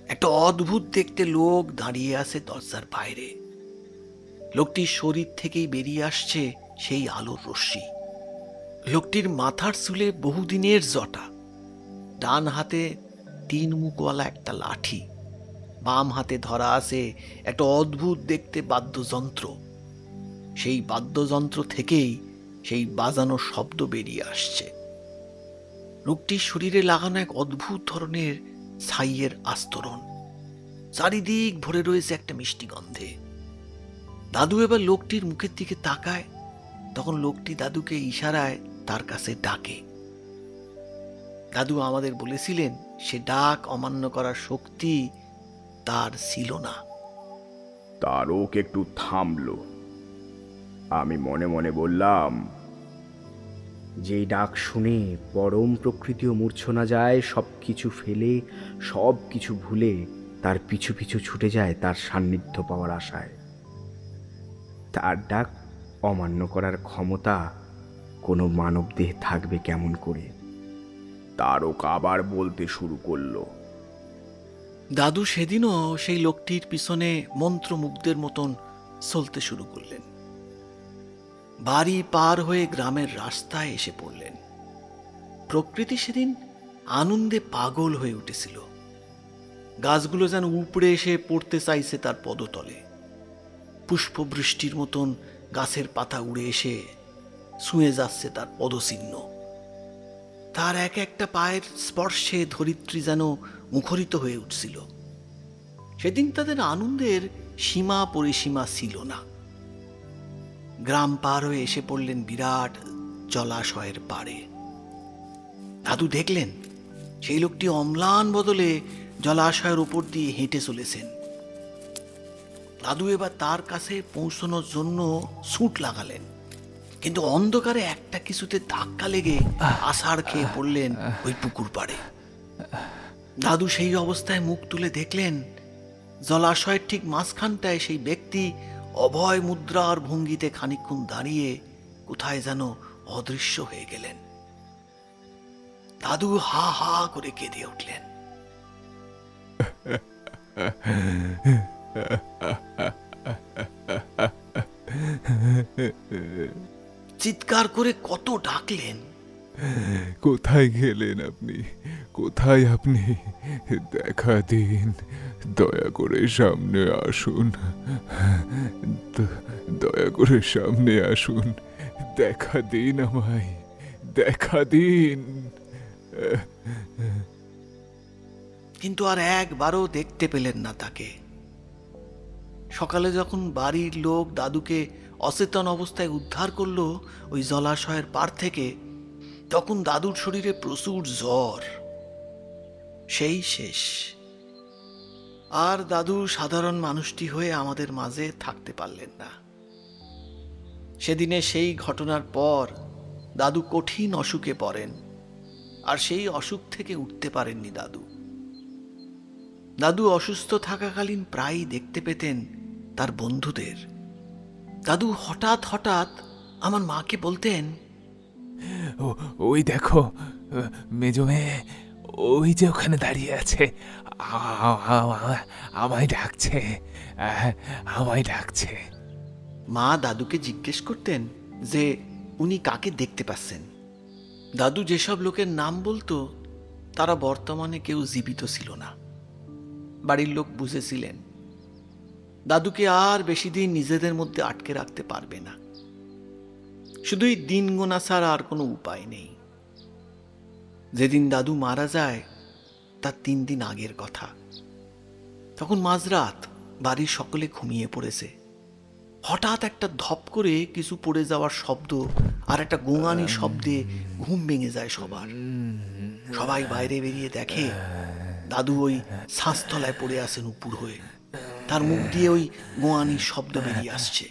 একটা অদ্ভুত দেখতে লোক দাঁড়িয়ে আছে দরজার বাইরে। লোকটির শরীর থেকেই বেরিয়ে আসছে সেই আলোর রশ্মি। লোকটির মাথার চুলে বহুদিনের জটা, ডান হাতে 3 মুখওয়ালা একটা লাঠি, বাম হাতে ধরা আছে একটা অদ্ভুত দেখতে বাদ্যযন্ত্র। সেই বাদ্যযন্ত্র থেকেই সেই বাজানো শব্দ বেরিয়ে আসছে। লোকটির শরীরে লাগানো এক অদ্ভুত ধরনের ছাইয়ের আস্তরণ, চারিদিক ভরে রয়েছে একটা মিষ্টি গন্ধে। দাদু এবার লোকটির মুখের দিকে তাকায়, তখন লোকটি দাদুকে ইশারায় তার কাছে ডাকে। দাদু আমাদের বলেছিলেন সে ডাক অমান্য করার শক্তি তার ছিল না। তারক একটু থামল। আমি মনে মনে বললাম, যেই ডাক শুনে পরম প্রকৃতিও মূর্ছনা যায়, সব কিছু ফেলে সব কিছু ভুলে তার পিছু পিছু ছুটে যায় তার সান্নিধ্য পাওয়ার আশায়। তার ডাক অমান্য করার ক্ষমতা কোনো মানবদেহে থাকবে কেমন করে? তারক আবার বলতে শুরু করলো। দাদু সেদিনও সেই লোকটির পিছনে মন্ত্রমুগ্ধের মতন চলতে শুরু করলেন। বাড়ি পার হয়ে গ্রামের রাস্তায় এসে পড়লেন। প্রকৃতি সেদিন আনন্দে পাগল হয়ে উঠেছিল। গাছগুলো যেন উপড়ে এসে পড়তে চাইছে তার পদতলে। পুষ্পবৃষ্টির মতন গাছের পাতা উড়ে এসে ছুঁয়ে যাচ্ছে তার পদচিহ্ন। তার এক একটা পায়ের স্পর্শে ধরিত্রী যেন মুখরিত হয়ে উঠছিল। সেদিন তাদের আনন্দের সীমা পরিসীমা ছিল না। গ্রাম পার হয়ে এসে পড়লেন বিরাট জলাশয়ের পাড়ে। দাদু দেখলেন সেই লোকটি অম্লান বদলে জলাশয়ের উপর দিয়ে হেঁটে চলেছেন। দাদু এবার তার কাছে পৌঁছানোর জন্য ছুট লাগালেন, কিন্তু অন্ধকারে একটা কিছুতে ধাক্কা লেগে আছাড় খেয়ে পড়লেন ওই পুকুর পাড়ে। দাদু সেই অবস্থায় মুখ তুলে দেখলেন জলাশয়ের ঠিক মাঝখানটায় সেই ব্যক্তি অভয় মুদ্রার ভঙ্গিতে খানিকক্ষণ দাঁড়িয়ে কোথায় যেন অদৃশ্য হয়ে গেলেন। দাদু হা হা করে কেঁদে উঠলেন। চিৎকার করে কত ডাকলেন, কোথায় গেলেন আপনি? কোথায় আপনি? দেখা দিন, দয়া করে সামনে আসুন, দয়া করে সামনে আসুন, দেখা দিন আমায়, দেখা দিন। কিন্তু আর একবারও দেখতে পেলেন না তাকে। সকালে যখন বাড়ির লোক দাদুকে অচেতন অবস্থায় উদ্ধার করলো ওই জলাশয়ের পার থেকে, তখন দাদুর শরীরে প্রচুর জ্বর। সেই শেষ। আর দাদু সাধারণ মানুষটি হয়ে আমাদের মাঝে থাকতে পারলেন না। সেদিনে সেই ঘটনার পর দাদু কঠিন অসুখে পড়েন, আর সেই অসুখ থেকে উঠতে পারেননি দাদু। দাদু অসুস্থ থাকাকালীন প্রায়ই দেখতে পেতেন তার বন্ধুদের। দাদু হঠাৎ হঠাৎ আমার মাকে বলতেন, ওই দেখো মেজো মেয়ে, ওই যে ওখানে দাঁড়িয়ে আছে, আমায় ডাকছে, আমায় ডাকছে। মা দাদুকে জিজ্ঞেস করতেন যে উনি কাকে দেখতে পাচ্ছেন। দাদু যেসব লোকের নাম বলতো তারা বর্তমানে কেউ জীবিত ছিল না। বাড়ির লোক বুঝেছিলেন দাদুকে আর বেশি দিন নিজেদের মধ্যে আটকে রাখতে পারবে না। শুধুই দিন গোনা ছাড়া আর কোনো উপায় নেই। যেদিন দাদু মারা যায় তার 3 দিন আগের কথা। তখন মাঝরাত, বাড়ির সকলে ঘুমিয়ে পড়েছে। হঠাৎ একটা ধপ করে কিছু পড়ে যাওয়ার শব্দ আর একটা গোঙানি শব্দে ঘুম ভেঙে যায় সবার। সবাই বাইরে বেরিয়ে দেখে দাদু ওই ছাঁচতলায় পড়ে আছেন উপুর হয়ে। তার মুখ দিয়ে ওই গোঙানির শব্দ বেরিয়ে আসছে।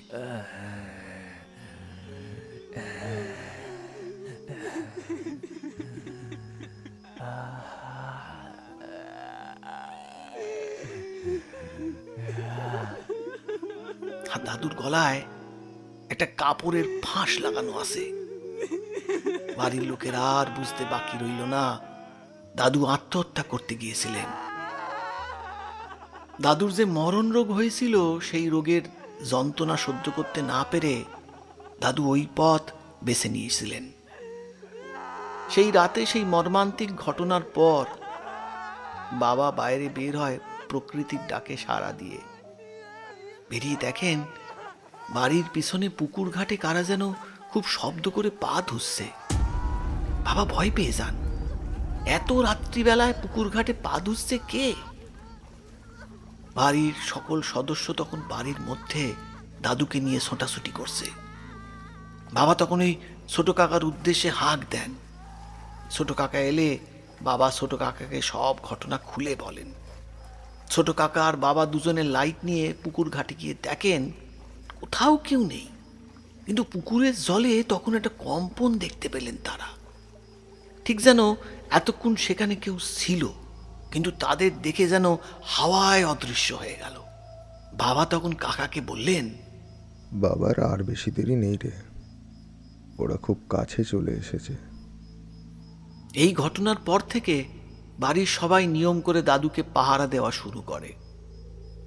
আর দাদুর গলায় একটা কাপড়ের ফাঁস লাগানো আছে। বাড়ির লোকের আর বুঝতে বাকি রইল না দাদু আত্মহত্যা করতে গিয়েছিলেন। দাদুর যে মরণ রোগ হয়েছিল সেই রোগের যন্ত্রণা সহ্য করতে না পেরে দাদু ওই পথ বেছে নিয়েছিলেন। সেই রাতে সেই মর্মান্তিক ঘটনার পর বাবা বাইরে বের হয় প্রকৃতির ডাকে সাড়া দিয়ে। বেরিয়ে দেখেন বাড়ির পিছনে পুকুর ঘাটে কারা যেন খুব শব্দ করে পা ধুচ্ছে। বাবা ভয় পেয়ে যান, এত রাত্রিবেলায় পুকুর ঘাটে পা ধুচ্ছে কে? বাড়ির সকল সদস্য তখন বাড়ির মধ্যে দাদুকে নিয়ে ছোটাছুটি করছে। বাবা তখন ওই ছোট কাকার উদ্দেশ্যে হাঁক দেন। ছোট কাকা এলে বাবা ছোট কাকাকে সব ঘটনা খুলে বলেন। ছোট কাকা আর বাবা দুজনে লাইট নিয়ে পুকুর ঘাটে গিয়ে দেখেন কোথাও কেউ নেই, কিন্তু পুকুরের জলে তখন একটা কম্পন দেখতে পেলেন তারা। ঠিক যেন এতক্ষণ সেখানে কেউ ছিল, কিন্তু তাদের দেখে যেন হাওয়ায় অদৃশ্য হয়ে গেল। বাবা তখন কাকাকে বললেন, বাবার আর বেশি দেরি নেই রে, ওরা খুব কাছে চলে এসেছে। এই ঘটনার পর থেকে বাড়ির সবাই নিয়ম করে দাদুকে পাহারা দেওয়া শুরু করে।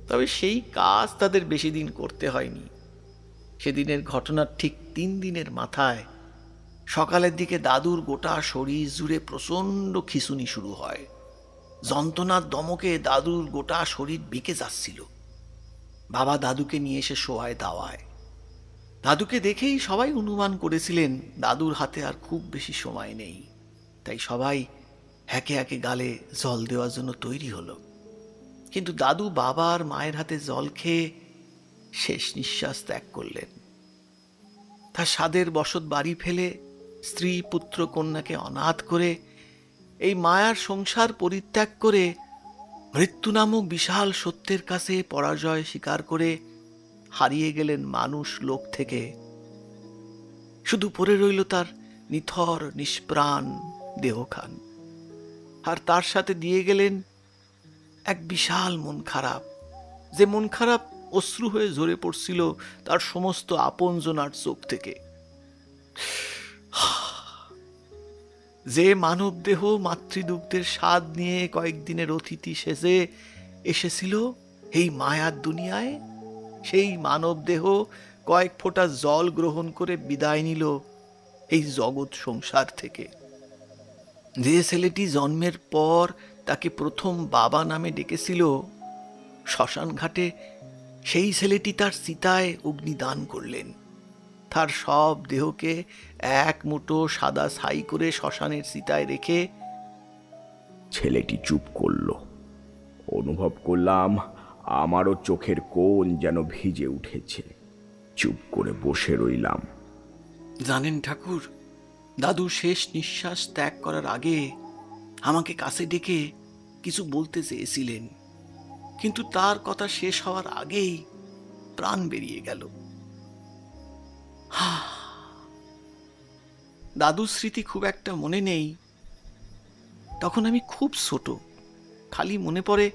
তবে সেই কাজ তাদের বেশি দিন করতে হয়নি। সেদিনের ঘটনার ঠিক 3 দিনের মাথায় সকালের দিকে দাদুর গোটা শরীর জুড়ে প্রচণ্ড খিঁচুনি শুরু হয়। যন্ত্রণার দমকে দাদুর গোটা শরীর বেঁকে যাচ্ছিল। বাবা দাদুকে নিয়ে এসে শোয়ায় দাওয়ায়। দাদুকে দেখেই সবাই অনুমান করেছিলেন দাদুর হাতে আর খুব বেশি সময় নেই, তাই সবাই একে একে গালে জল দেওয়ার জন্য তৈরি হলো। কিন্তু দাদু বাবা আর মায়ের হাতে জল খেয়ে শেষ নিঃশ্বাস ত্যাগ করলেন। তার স্বাদের বসত বাড়ি ফেলে স্ত্রী পুত্র কন্যাকে অনাথ করে এই মায়ার সংসার পরিত্যাগ করে মৃত্যু নামক বিশাল সত্যের কাছে পরাজয় স্বীকার করে হারিয়ে গেলেন মানুষ লোক থেকে। শুধু পড়ে রইল তার নিথর নিষ্প্রাণ দেহখান, আর তার সাথে দিয়ে গেলেন এক বিশাল মন খারাপ, যে মন খারাপ অশ্রু হয়ে ঝরে পড়ছিল তার সমস্ত আপনজনার চোখ থেকে। যে মানব দেহ মাতৃদুগ্ধের স্বাদ নিয়ে কয়েকদিনের অতিথি সেজে এসেছিল এই মায়ার দুনিয়ায়, সেই মানব দেহ কয়েক ফোঁটা জল গ্রহণ করে বিদায় নিল এই জগৎ সংসার থেকে। যে ছেলেটি জন্মের পর তাকে প্রথম বাবা নামে ডেকেছিল, শ্মশান ঘাটে সেই ছেলেটি তার চিতায় অগ্নিদান করলেন। তার সব দেহকে এক মুঠো সাদা ছাই করে শ্মশানের চিতায় রেখে ছেলেটি চুপ করল। অনুভব করলাম আমারও চোখের কোণ যেন ভিজে উঠেছে। চুপ করে বসে রইলাম। জানেন ঠাকুর, দাদু শেষ নিঃশ্বাস ত্যাগ করার আগে আমাকে কাছে ডেকে কিছু বলতে চেয়েছিলেন, কিন্তু তার কথা শেষ হওয়ার আগেই প্রাণ বেরিয়ে গেল। দাদুর স্মৃতি খুব একটা মনে নেই, তখন আমি খুব ছোট। খালি মনে পড়ে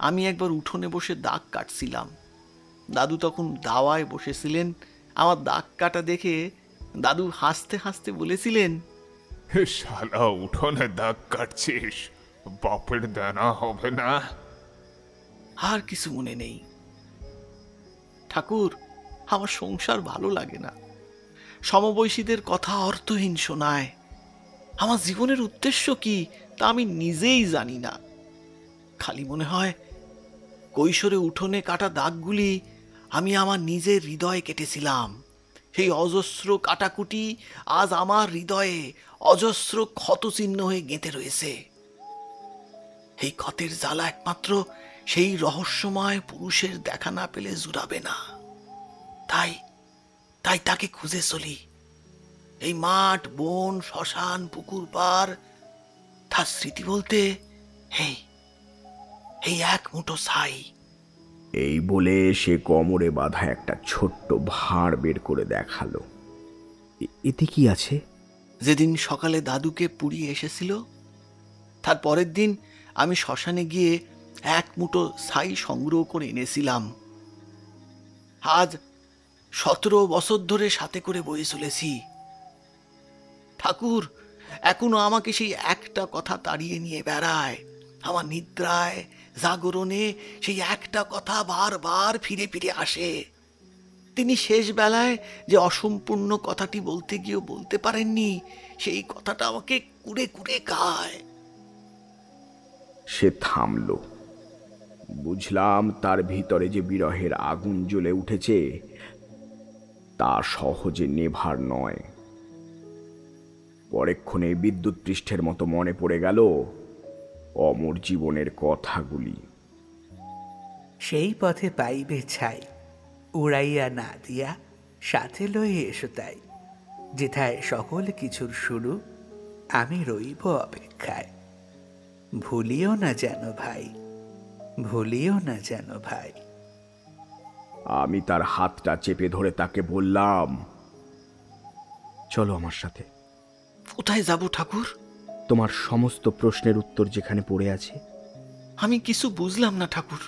আমি একবার উঠোনে বসে দাগ কাটছিলাম। দাদু তখন দাওয়ায় বসেছিলেন। আমার দাগ কাটা দেখে দাদু হাসতে হাসতে বলেছিলেন, শালা উঠোনে দাগ কাটছিস, বাপের দেনা হবে না। আর কিছু মনে নেই। ঠাকুর, আমার সংসার ভালো লাগে না। সমবয়সীদের কথা অর্থহীন শোনায়। আমার জীবনের উদ্দেশ্য কি তা আমি নিজেই জানি না। খালি মনে হয় কৈশোরে উঠোনে কাটা দাগগুলি আমি আমার নিজের হৃদয়ে কেটেছিলাম। সেই অজস্র কাটাকুটি আজ আমার হৃদয়ে অজস্র ক্ষতচিহ্ন হয়ে গেঁথে রয়েছে। এই ক্ষতের জ্বালা একমাত্র সেই রহস্যময় পুরুষের দেখা না পেলে জুড়াবে না। তাই তাই তাকে খুঁজে চলি। এই মাঠ, বন, শ্মশান, পুকুর পার, তার স্মৃতি বলতে এই এক মুঠো ছাই। এই বলে সে কোমরে বাঁধা একটা ছোট্ট ভাঁড় বের করে দেখালো। এতে কি আছে? যেদিন সকালে দাদুকে পুড়িয়ে এসেছিল, তার পরের দিন আমি শ্মশানে গিয়ে এক মুঠো ছাই সংগ্রহ করে এনেছিলাম। আজ 17 বছর ধরে সাথে করে বয়ে চলেছি। ঠাকুর এখনো আমাকে সেই একটা কথা তাড়িয়ে নিয়ে বেড়ায়। আমার নিদ্রায় জাগরণে সেই একটা কথা বারবার ফিরে ফিরে আসে। তিনি শেষ বেলায় যে অসম্পূর্ণ কথাটি বলতে গিয়েও বলতে পারেননি, সেই কথাটা আমাকে কুড়ে কুড়ে খায়। সে থামল। বুঝলাম তার ভিতরে যে বিরহের আগুন জ্বলে উঠেছে তা সহজে নেভার নয়। পরেক্ষণে বিদ্যুৎ পৃষ্ঠের মতো মনে পড়ে গেল অমর জীবনের কথাগুলি। সেই পথে পাইবে ছাই, উড়াইয়া না দিয়া সাথে লয়ে এসো তাই। যেথায় সকল কিছুর শুরু, আমি রইব অপেক্ষায়। ভুলিও না যেন ভাই, ভুলিও না যেন ভাই। আমি তার হাতটা চেপে ধরে তাকে বললাম, চলো আমার সাথে। কোথায় যাব ঠাকুর? তোমার সমস্ত প্রশ্নের উত্তর যেখানে পড়ে আছে। আমি কিছু বুঝলাম না ঠাকুর।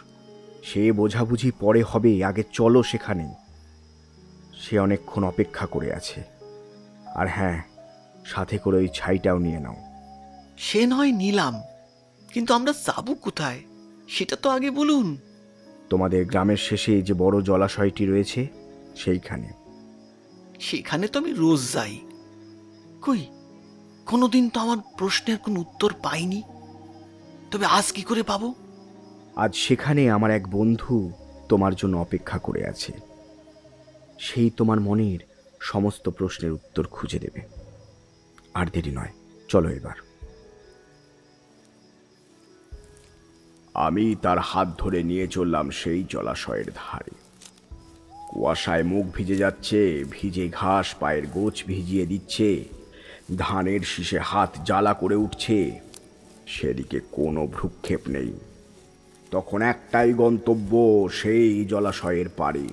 সে বোঝাবুঝি পরে হবে, আগে চলো সেখানে। সে অনেকক্ষণ অপেক্ষা করে আছে। আর হ্যাঁ, সাথে করে ওই ছাইটাও নিয়ে নাও। সে নয় নিলাম, কিন্তু আমরা যাব কোথায় সেটা তো আগে বলুন। তোমাদের গ্রামের শেষে যে বড় জলাশয়টি রয়েছে সেইখানে। সেখানে তো আমি রোজ যাই। কই, কোনোদিন তো আমার প্রশ্নের কোনো উত্তর পাইনি, তবে আজ কি করে পাবো? আজ সেখানে আমার এক বন্ধু তোমার জন্য অপেক্ষা করে আছে। সেই তোমার মনের সমস্ত প্রশ্নের উত্তর খুঁজে দেবে। আর দেরি নয়, চলো এবার। আমি তার হাত ধরে নিয়ে চললাম সেই জলাশয়ের ধারে। কুয়াশায় মুখ ভিজে যাচ্ছে, ভিজে ঘাস পায়ের গোছ ভিজিয়ে দিচ্ছে, ধানের শীষে হাত জ্বালা করে উঠছে। সেদিকে কোনো ভ্রুক্ষেপ নেই। তখন একটাই গন্তব্য, সেই জলাশয়ের পাড়ে।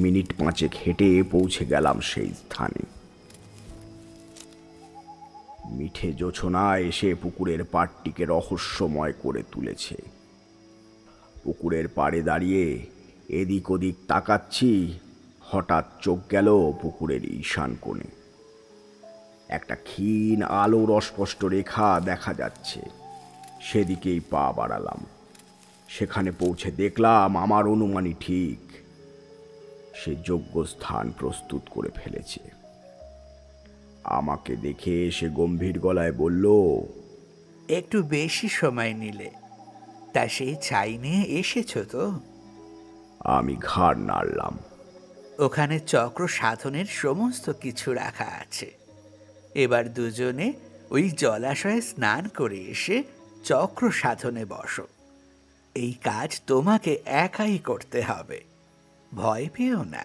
মিনিট 5 হেঁটে পৌঁছে গেলাম সেই স্থানে। মিঠে জোছনা এসে পুকুরের পাড়টিকে রহস্যময় করে তুলেছে। পুকুরের পাড়ে দাঁড়িয়ে এদিক ওদিক তাকাচ্ছি, হঠাৎ চোখ গেল পুকুরের ঈশান কোণে। একটা ক্ষীণ আলোর অস্পষ্ট রেখা দেখা যাচ্ছে। সেদিকেই পা বাড়ালাম। সেখানে পৌঁছে দেখলাম আমার অনুমানই ঠিক। সে যোগ্য স্থান প্রস্তুত করে ফেলেছে। আমাকে দেখে সে গম্ভীর গলায় বলল, একটু বেশি সময় নিলে, তা সেই ছাই নিয়ে এসেছো তো? আমি ঘাড় নাড়লাম। ওখানে চক্র সাধনের সমস্ত কিছু রাখা আছে। এবার দুজনে ওই জলাশয়ে স্নান করে এসে চক্র সাধনে বসো। এই কাজ তোমাকে একাই করতে হবে। ভয় পেও না,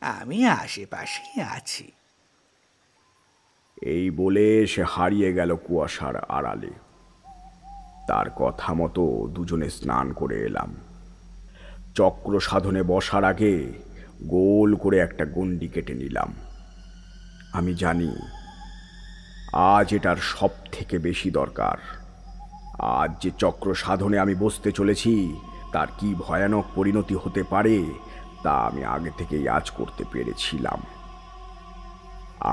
আমি আশেপাশেই আছি। এই বলে সে হারিয়ে গেল কুয়াশার আড়ালে। তার কথা মতো দুজনে স্নান করে এলাম। চক্র সাধনে বসার আগে গোল করে একটা গণ্ডি কেটে নিলাম। আমি জানি আজ এটার সব থেকে বেশি দরকার। আজ যে চক্র সাধনে আমি বসতে চলেছি তার কি ভয়ানক পরিণতি হতে পারে তা আমি আগে থেকেই আজ করতে পেরেছিলাম।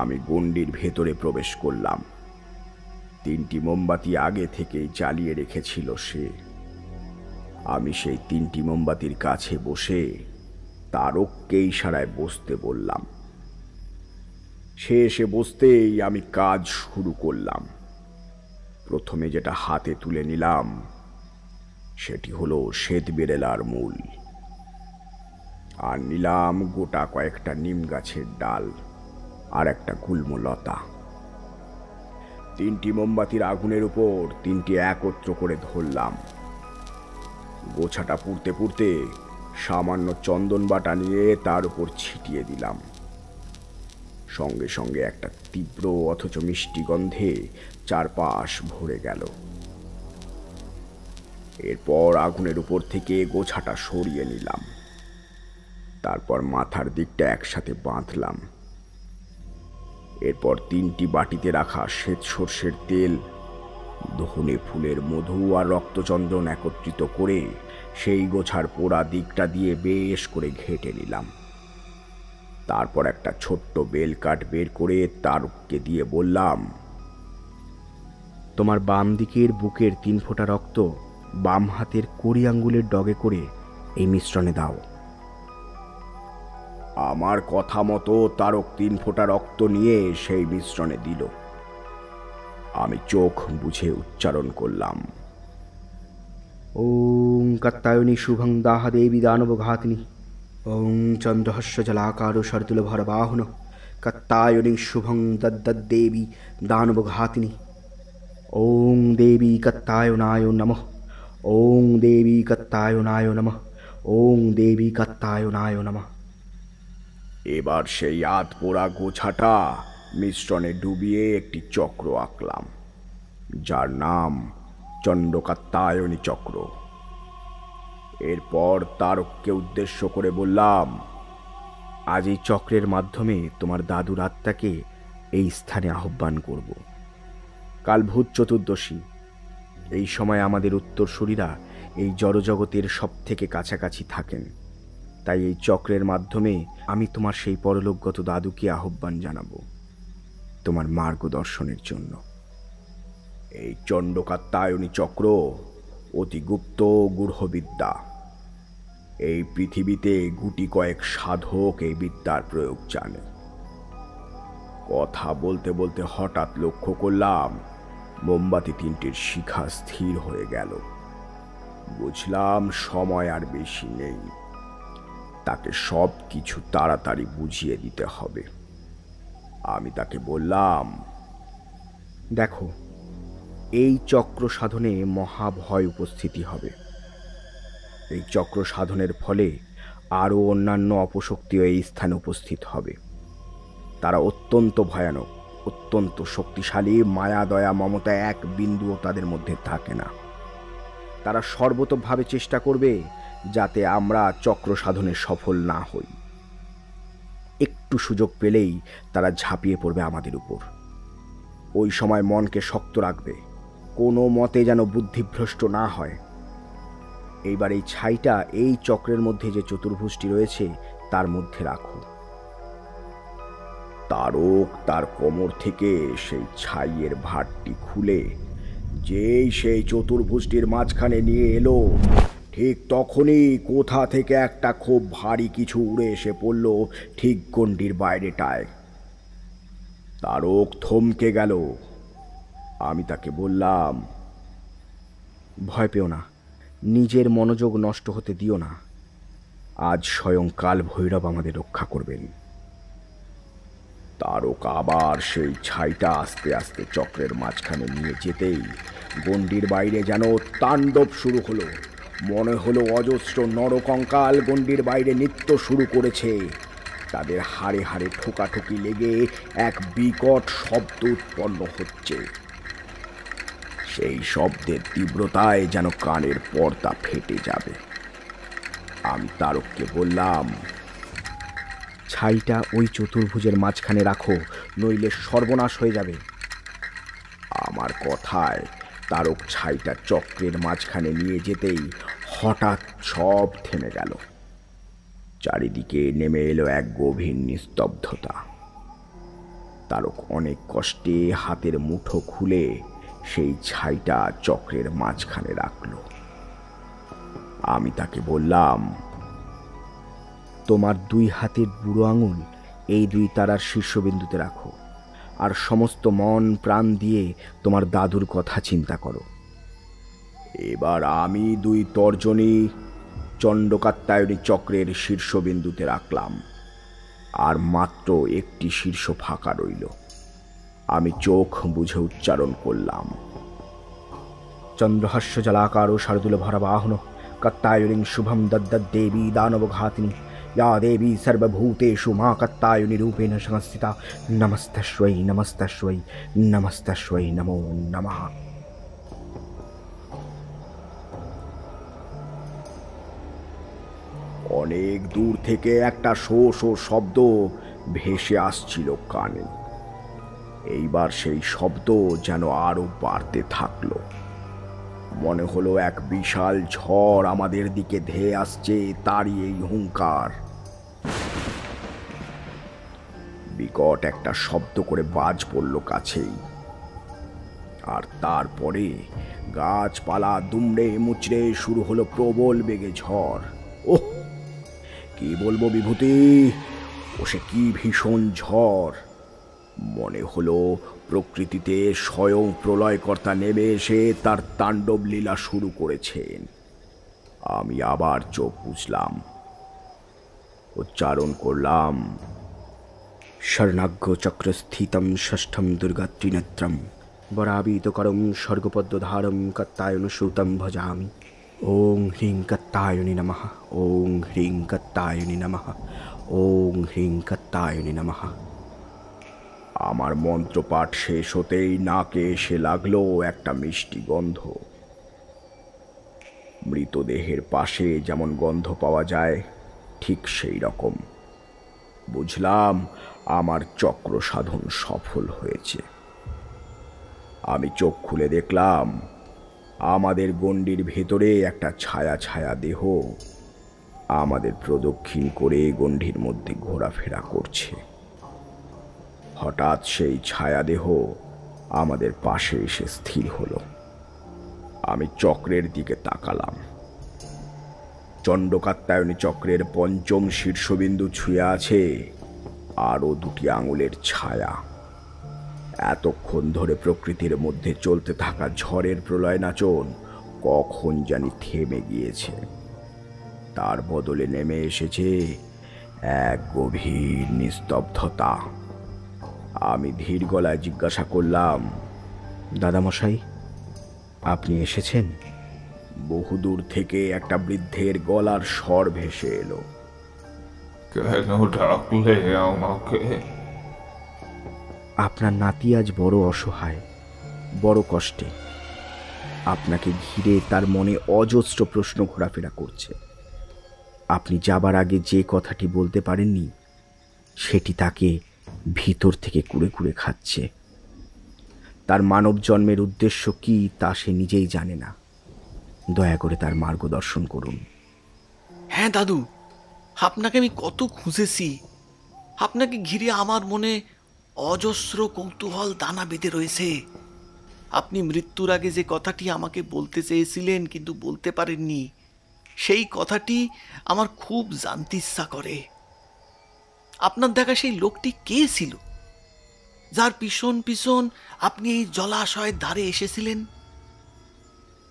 আমি গণ্ডির ভেতরে প্রবেশ করলাম। 3টি মোমবাতি আগে থেকেই জ্বালিয়ে রেখেছিল সে। আমি সেই 3টি মোমবাতির কাছে বসে তারককে ইশারায় বসতে বললাম। সে এসে বসতেই আমি কাজ শুরু করলাম। প্রথমে যেটা হাতে তুলে নিলাম সেটি হলো শ্বেত বেরেলার মূল। আর নিলাম গোটা কয়েকটা নিম গাছের ডাল আর একটা গুল্মলতা। 3টি মোমবাতির আগুনের উপর 3টি একত্র করে ধরলাম। গোছাটা পুড়তে পুড়তে সামান্য চন্দন বাটা নিয়ে তার উপর ছিটিয়ে দিলাম। সঙ্গে সঙ্গে একটা তীব্র অথচ মিষ্টি গন্ধে চারপাশ ভরে গেল। এরপর আগুনের উপর থেকে গোছাটা সরিয়ে নিলাম। তারপর মাথার দিকটা একসাথে বাঁধলাম। এরপর 3টি বাটিতে রাখা শ্বেত সর্ষের তেল, ধনে ফুলের মধু আর রক্তচন্দন একত্রিত করে সেই গোছার পোড়া দিকটা দিয়ে বেশ করে ঘেঁটে নিলাম। তারপর একটা ছোট্ট বেল কাঠ বের করে তারককে দিয়ে বললাম, তোমার বাম দিকের বুকের 3 ফোঁটা রক্ত বাম হাতের কড়ি আঙ্গুলের ডগে করে এই মিশ্রণে দাও। আমার কথা মতো তারক 3 ফোঁটা রক্ত নিয়ে সেই মিশ্রণে দিল। আমি চোখ বুঝে উচ্চারণ করলাম, ওং কাত্তায়নী শুভং দাহা দেবী দানবঘাতিনী, ওং চন্দ্রহস্য জলাকারো শরতুল ভরবাহন, কাত্তায়নী শুভং দদ্দেবী দানবঘাতিনী। ওং দেবী কাত্তায়নায় নমঃ, ওং দেবী কাত্তায়নায় নমঃ, ওং দেবী কাত্তায়নায় নমঃ। এবার সেই আধ পোড়া গোছাটা মিশ্রণে ডুবিয়ে একটি চক্র আঁকলাম, যার নাম চণ্ডকাত্তায়নী চক্র। এরপর তারককে উদ্দেশ্য করে বললাম, আজ এই চক্রের মাধ্যমে তোমার দাদুর আত্মাকে এই স্থানে আহ্বান করব। কাল ভূত চতুর্দশী, এই সময় আমাদের উত্তরসূরিরা এই জড়জগতের সব থেকে কাছাকাছি থাকেন। তাই এই চক্রের মাধ্যমে আমি তোমার সেই পরলোকগত দাদুকে আহ্বান জানাবো তোমার মার্গদর্শনের জন্য। এই চণ্ডকাত্তায়নী চক্র অতি গুপ্ত গূঢ়বিদ্যা। এই পৃথিবীতে গুটি কয়েক সাধক এই বিদ্যার প্রয়োগ জানে। কথা বলতে বলতে হঠাৎ লক্ষ্য করলাম মোমবাতি 3টির শিখা স্থির হয়ে গেল। বুঝলাম সময় আর বেশি নেই, তাকে সব কিছু তাড়াতাড়ি বুঝিয়ে দিতে হবে। আমি তাকে বললাম, দেখো, এই চক্র সাধনে মহাভয় উপস্থিতি হবে। এই চক্র সাধনের ফলে আরও অন্যান্য অপশক্তিও এই স্থানে উপস্থিত হবে। তারা অত্যন্ত ভয়ানক, অত্যন্ত শক্তিশালী। মায়া দয়া মমতা এক বিন্দুও তাদের মধ্যে থাকে না। তারা সর্বতোভাবে চেষ্টা করবে যাতে আমরা চক্র সাধনে সফল না হই। একটু সুযোগ পেলেই তারা ঝাঁপিয়ে পড়বে আমাদের উপর। ওই সময় মনকে শক্ত রাখবে, কোনো মতে যেন বুদ্ধিভ্রষ্ট না হয়। এইবার এই ছাইটা এই চক্রের মধ্যে যে চতুর্ভুজটি রয়েছে তার মধ্যে রাখো। তারক তার কোমর থেকে সেই ছাইয়ের ভাঁড়টি খুলে যেই সেই চতুর্ভুজটির মাঝখানে নিয়ে এলো, ঠিক তখনই কোথা থেকে একটা খুব ভারী কিছু উড়ে এসে পড়ল ঠিক গণ্ডির বাইরেটায়। তারক থমকে গেল। আমি তাকে বললাম, ভয় পেও না, নিজের মনোযোগ নষ্ট হতে দিও না। আজ স্বয়ং কাল ভৈরব আমাদের রক্ষা করবেন। তারক আবার সেই ছাইটা আস্তে আস্তে চক্রের মাঝখানে নিয়ে যেতেই গণ্ডির বাইরে যেন তাণ্ডব শুরু হলো। মনে হলো অজস্র নরকঙ্কাল গণ্ডির বাইরে নৃত্য শুরু করেছে। তাদের হাড়ে হাড়ে ঠোকাঠুকি লেগে এক বিকট শব্দ উৎপন্ন হচ্ছে। সেই শব্দের তীব্রতায় যেন কানের পর্দা ফেটে যাবে। আমি তারককে বললাম, ছাইটা ওই চতুর্ভুজের মাঝখানে রাখো, নইলে সর্বনাশ হয়ে যাবে। আমার কথায় তারক ছাইটা চক্রের মাঝখানে নিয়ে যেতেই হঠাৎ সব থেমে গেল। চারিদিকে নেমে এলো এক গভীর নিস্তব্ধতা। তারক অনেক কষ্টে হাতের মুঠো খুলে সেই ছাইটা চক্রের মাঝখানে রাখল। আমি তাকে বললাম, তোমার 2 হাতের বুড়ো আঙুল এই 2 তারার শীর্ষবিন্দুতে রাখো, আর সমস্ত মন প্রাণ দিয়ে তোমার দাদুর কথা চিন্তা করো। এবার আমি 2 তর্জনী চণ্ডকাত্তায়নী চক্রের শীর্ষবিন্দুতে রাখলাম, আর মাত্র একটি শীর্ষ ফাঁকা রইল। আমি চোখ বুঝে উচ্চারণ করলাম, চন্দ্রহাস্য জলাকারো শারদুল ভরবাহন, কাত্তায়নী শুভম দদ্দেবী দানবঘাতিনী, या देवी सर्वभूतेषु मां कात्यायनी रूपेण संस्थिता, नमस्तस्यै नमस्तस्यै नमस्तस्यै नमो नमः। অনেক দূর থেকে একটা শো শো শব্দ ভেসে আসছিল কানে। এইবার সেই শব্দ যেন আরো বাড়তে থাকলো। মনে হলো এক বিশাল ঝড় আমাদের দিকে ধেয়ে আসছে, তারই এই হুঙ্কার। বিকট একটা শব্দ করে বাজ পড়ল কাছেই, আর তারপরে গাছপালা দুমড়ে মুচড়ে শুরু হলো প্রবল বেগে ঝড়। ওহ, কি বলবো বিভূতি, ও সে কি ভীষণ ঝড়! মনে হলো প্রকৃতিতে স্বয়ং প্রলয়কর্তা নেমে এসে তার তাণ্ডব লীলা শুরু করেছেন। আমি আবার চোখ বুঝলাম, উচ্চারণ করলাম, শরণাগ্য চক্রস্থিতম ষষ্ঠম দুর্গাত্রিনেত্রম বরাবিতকরম স্বর্গপদ্মধারম কাত্তায়নসূতম ভজামি। ওং হ্রিং কাত্তায়নি নমঃ, ওং হ্রিং কাত্তায়নি নমঃ, ওং হ্রিং কাত্তায়নি নমঃ। আমার মন্ত্রপাঠ শেষ হতেই নাকে এসে লাগলো একটা মিষ্টি গন্ধ। মৃতদেহের পাশে যেমন গন্ধ পাওয়া যায় ঠিক সেই রকম। বুঝলাম আমার চক্র সাধন সফল হয়েছে। আমি চোখ খুলে দেখলাম আমাদের গণ্ডির ভেতরে একটা ছায়া ছায়া দেহ আমাদের প্রদক্ষিণ করে গণ্ডির মধ্যে ঘোরাফেরা করছে। হঠাৎ সেই ছায়াদেহ আমাদের পাশে এসে স্থির হলো। আমি চক্রের দিকে তাকালাম। চণ্ডকাত্তায়নী চক্রের পঞ্চম শীর্ষবিন্দু ছুঁয়ে আছে আরও দুটি আঙুলের ছায়া। এতক্ষণ ধরে প্রকৃতির মধ্যে চলতে থাকা ঝড়ের প্রলয় নাচন কখন জানি থেমে গিয়েছে। তার বদলে নেমে এসেছে এক গভীর নিস্তব্ধতা। আমি ধীর গলায় জিজ্ঞাসা করলাম, দাদামশাই, আপনি এসেছেন? বহুদূর থেকে একটা বৃদ্ধের গলার স্বর ভেসে এলো। কেন ডাকলে আমাকে? আপনার নাতি আজ বড় অসহায়, বড় কষ্টে। আপনাকে ঘিরে তার মনে অজস্র প্রশ্ন ঘোরাফেরা করছে। আপনি যাবার আগে যে কথাটি বলতে পারেননি সেটি তাকে ভিতর থেকে কুড়ে কুড়ে খাচ্ছে। তার মানব জন্মের উদ্দেশ্য কি তা সে নিজেই জানে না। দয়া করে তার মার্গদর্শন করুন। হ্যাঁ দাদু, আপনাকে আমি কত খুঁজেছি। আপনাকে ঘিরে আমার মনে অজস্র কৌতূহল দানা বেঁধে রয়েছে। আপনি মৃত্যুর আগে যে কথাটি আমাকে বলতে চেয়েছিলেন কিন্তু বলতে পারেননি, সেই কথাটি আমার খুব জানতে ইচ্ছা করে। আপনার দেখা সেই লোকটি কে ছিল, যার পিছন পিছন আপনি এই জলাশয়ের ধারে এসেছিলেন?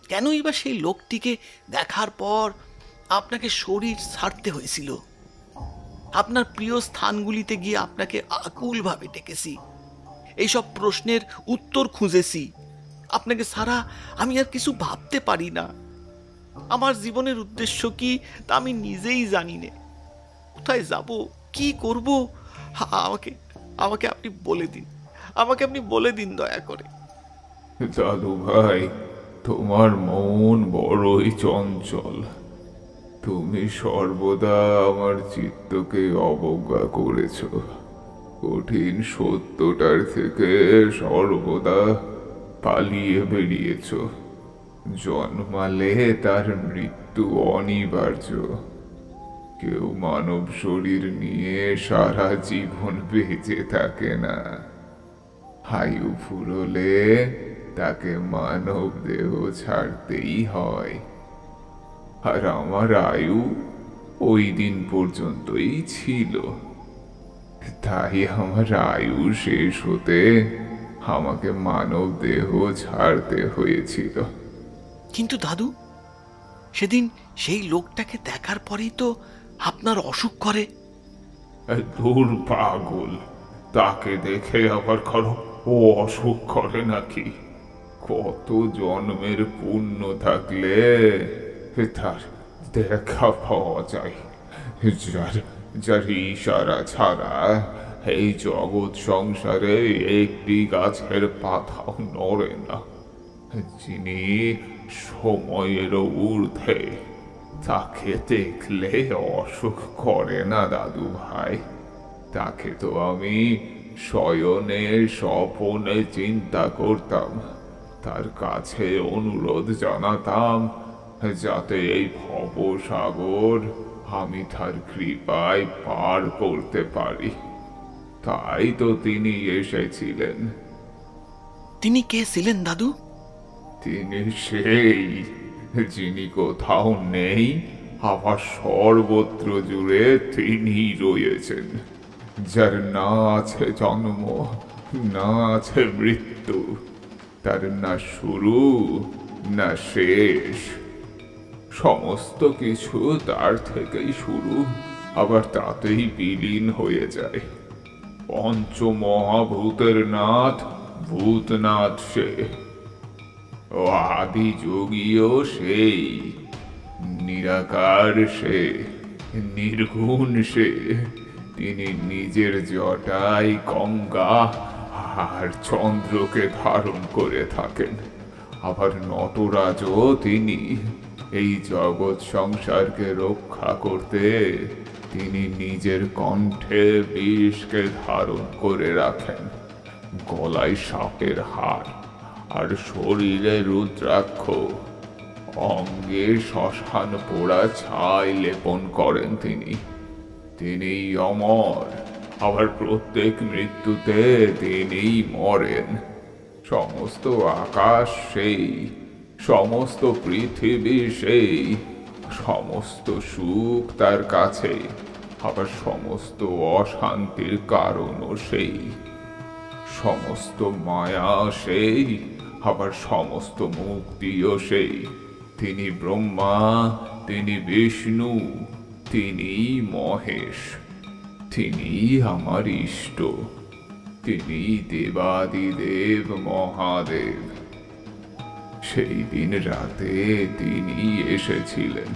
কেনই বা সেই লোকটিকে দেখার পর আপনাকে শরীর ছাড়তে হয়েছিল? আপনার প্রিয় স্থানগুলিতে গিয়ে আপনাকে আকুলভাবে ডেকেছি, এইসব প্রশ্নের উত্তর খুঁজেছি। আপনাকে ছাড়া আমি আর কিছু ভাবতে পারি না। আমার জীবনের উদ্দেশ্য কি তা আমি নিজেই জানি না। কোথায় যাব, কি করব, আমাকে আমাকে আপনি বলে দিন। আমাকে আপনি বলে দিন দয়া করে। দাদু ভাই, তোমার মন বড়ই চঞ্চল। তুমি সর্বদা আমার চিত্তকে অবজ্ঞা করেছ। কঠিন সত্যটার থেকে সর্বদা পালিয়ে বেরিয়েছ। জন্মালে তার মৃত্যু অনিবার্য। কেউ মানব শরীর নিয়ে সারা জীবন বেঁচে থাকে না। আয়ু ফুরলে তাকে মানব দেহ ছাড়তেই হয়। আর আমার আয়ু ওই দিন পর্যন্তই ছিল। তাই আমার আয়ু শেষ হতে আমাকে মানব দেহ ছাড়তে হয়েছিল। কিন্তু দাদু, সেদিন সেই লোকটাকে দেখার পরেই তো আপনার অসুখ করে। দূর পাগল, তাকে দেখে আবার কারো ও অসুখ করে নাকি? কত জন্মের পুণ্য থাকলে তার দেখা পাওয়া যায়। যার ইশারা ছাড়া এই জগৎ সংসারে একটি গাছের পাতাও নড়ে না। যিনি সময়েরও ঊর্ধ্বে, তাকে দেখলে অসুখ করে না দাদু ভাই। তাকে তো আমি শয়নে স্বপনে চিন্তা করতাম, তার কাছে অনুরোধ জানাতাম যাতে এই ভবসাগর আমি তার কৃপায় পার করতে পারি। তাই তো তিনি এসেছিলেন। তিনি কে ছিলেন দাদু? তিনি সেই যিনি কোথাও নেই, আবার সর্বত্র জুড়ে তিনি রয়েছেন। যার না আছে জন্ম, না আছে মৃত্যু, তার না শুরু না শেষ। সমস্ত কিছু তার থেকেই শুরু, আবার তাতেই বিলীন হয়ে যায়। পঞ্চমহাভূতের নাথ ভূতনাথ সে, ও আদি যোগীও সেই, নিরাকার সে, নির্গুণ সে। তিনি নিজের জটায় গঙ্গা আর চন্দ্রকে ধারণ করে থাকেন। আবার নটরাজও তিনি। এই জগৎ সংসারকে রক্ষা করতে তিনি নিজের কণ্ঠে বিষকে ধারণ করে রাখেন, গলায় সাপের হাড় আর শরীরে রুদ্রাক্ষ, অঙ্গে শ্মশান পোড়া ছাই লেপন করেন তিনি। তিনিই অমর, আবার প্রত্যেক মৃত্যুতে তিনিই মরেন। সমস্ত আকাশ সেই, সমস্ত পৃথিবী সেই, সমস্ত সুখ তার কাছে, আবার সমস্ত অশান্তির কারণও সেই। সমস্ত মায়া সেই, আবার সমস্ত মুক্তিও সেই। তিনি ব্রহ্মা, তিনি বিষ্ণু, তিনি মহেশ, তিনি আমার ইষ্ট, তিনি দেবাদিদেব মহাদেব। সেই দিন রাতে তিনি এসেছিলেন।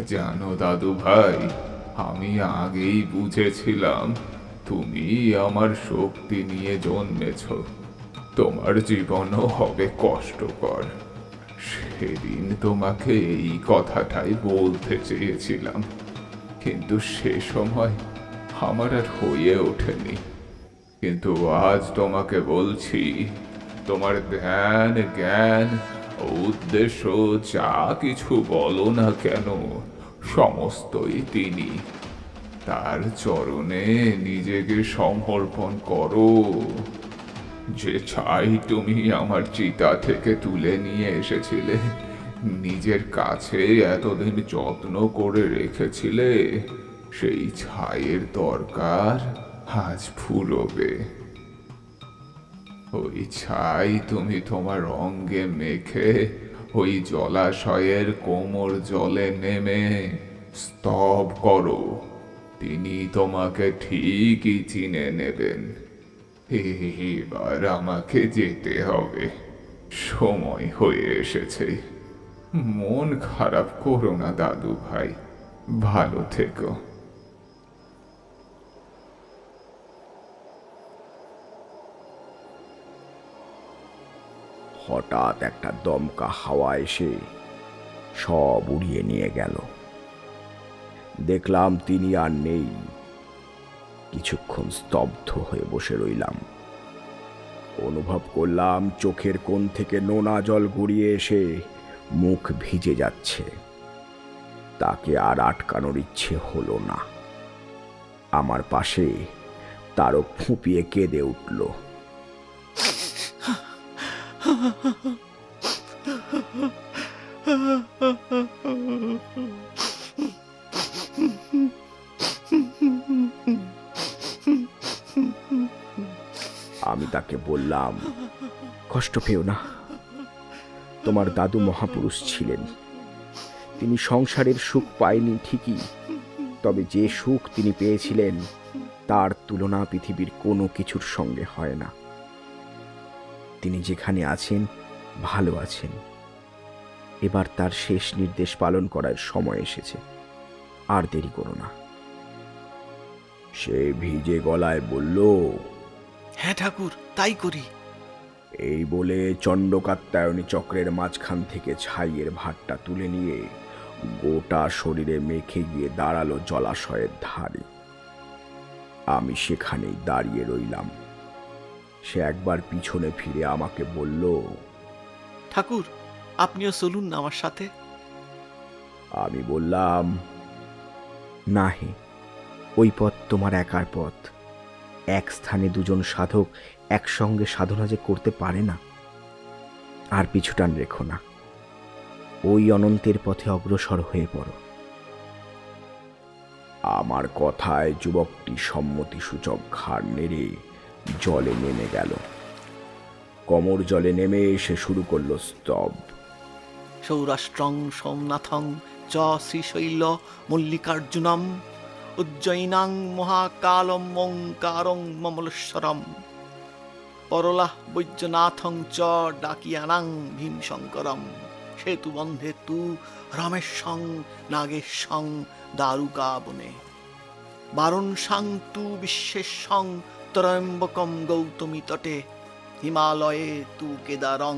জানো দাদু ভাই, আমি আগেই বুঝেছিলাম তুমি আমার শক্তি নিয়ে জন্মেছ, তোমার জীবনও হবে কষ্টকর। সেদিন তোমাকে এই কথাটাই বলতে চেয়েছিলাম, কিন্তু সে সময় আমার আর হয়ে ওঠেনি। কিন্তু আজ তোমাকে বলছি, তোমার ধ্যান, জ্ঞান, উদ্দেশ্য যা কিছু বলো না কেন, সমস্তই তিনি। তার চরণে নিজেকে সমর্পণ করো। যে ছাই তুমি আমার চিতা থেকে তুলে নিয়ে এসেছিলে, নিজের কাছে এতদিন যত্ন করে রেখেছিলে, সেই ছাইয়ের দরকার আজ ফুরবে। ওই ছাই তুমি তোমার অঙ্গে মেখে ওই জলাশয়ের কোমর জলে নেমে স্তব করো। তিনি তোমাকে ঠিকই চিনে নেবেন। এবার আমাকে যেতে হবে, সময় হয়ে এসেছে। মন খারাপ করো না দাদু ভাই, ভালো থেকো। হঠাৎ একটা দমকা হাওয়া এসে সব উড়িয়ে নিয়ে গেল। দেখলাম তিনি আর নেই। কিছুক্ষণ স্তব্ধ হয়ে বসে রইলাম। অনুভব করলাম চোখের কোণ থেকে নোনা জল গড়িয়ে এসে মুখ ভিজে যাচ্ছে। তাকে আর আটকানোর ইচ্ছে হলো না। আমার পাশে তারও ফুঁপিয়ে কেঁদে উঠল। আমি তাকে বললাম, কষ্ট পেও না। তোমার দাদু মহাপুরুষ ছিলেন। তিনি সংসারের সুখ পায়নি ঠিকই, তবে যে সুখ তিনি পেয়েছিলেন তার তুলনা পৃথিবীর কোনো কিছুর সঙ্গে হয় না। তিনি যেখানে আছেন ভালো আছেন। এবার তার শেষ নির্দেশ পালন করার সময় এসেছে, আর দেরি করো না। সে ভিজে গলায় বলল, হ্যাঁ ঠাকুর, তাই করি। এই বলে চণ্ডকাত্যায়নী চক্রের মাঝখান থেকে ছাইয়ের ভাতটা তুলে নিয়ে গোটা শরীরে মেখে গিয়ে দাঁড়ালো জলাশয়ের ধারে। আমি সেখানেই দাঁড়িয়ে রইলাম। সে একবার পিছনে ফিরে আমাকে বলল, ঠাকুর, আপনিও চলুন না আমার সাথে। আমি বললাম, না হে, ওই পথ তোমার একার পথ। এক স্থানে দুজন সাধক একসঙ্গে সাধনা যে করতে পারে না। আর পিছুটান রেখো না, ওই অনন্তের পথে অগ্রসর হয়ে পড়ো। আমার কথায় যুবকটি সম্মতিসূচক ঘাড় নেড়ে জলে নেমে গেল। কোমর জলে নেমে এসে শুরু করলো স্তব। সৌরাষ্ট্রং সোমনাথং চ শ্রীশৈল মল্লিকার্জুনম উজ্জয়িনাং মহাকালম ওঙ্কারং মমলেশ্বরম পরলাহ বৈদ্যনাথং চ ডাকিয়ানাং ভীমশঙ্করম সেতুবন্ধে তু রমেশং নাগেশং দারুকা বনে বারণসাং তু বিশ্বেশং ত্রয়ম্বকম গৌতমী তটে হিমালয়ে তু কেদারং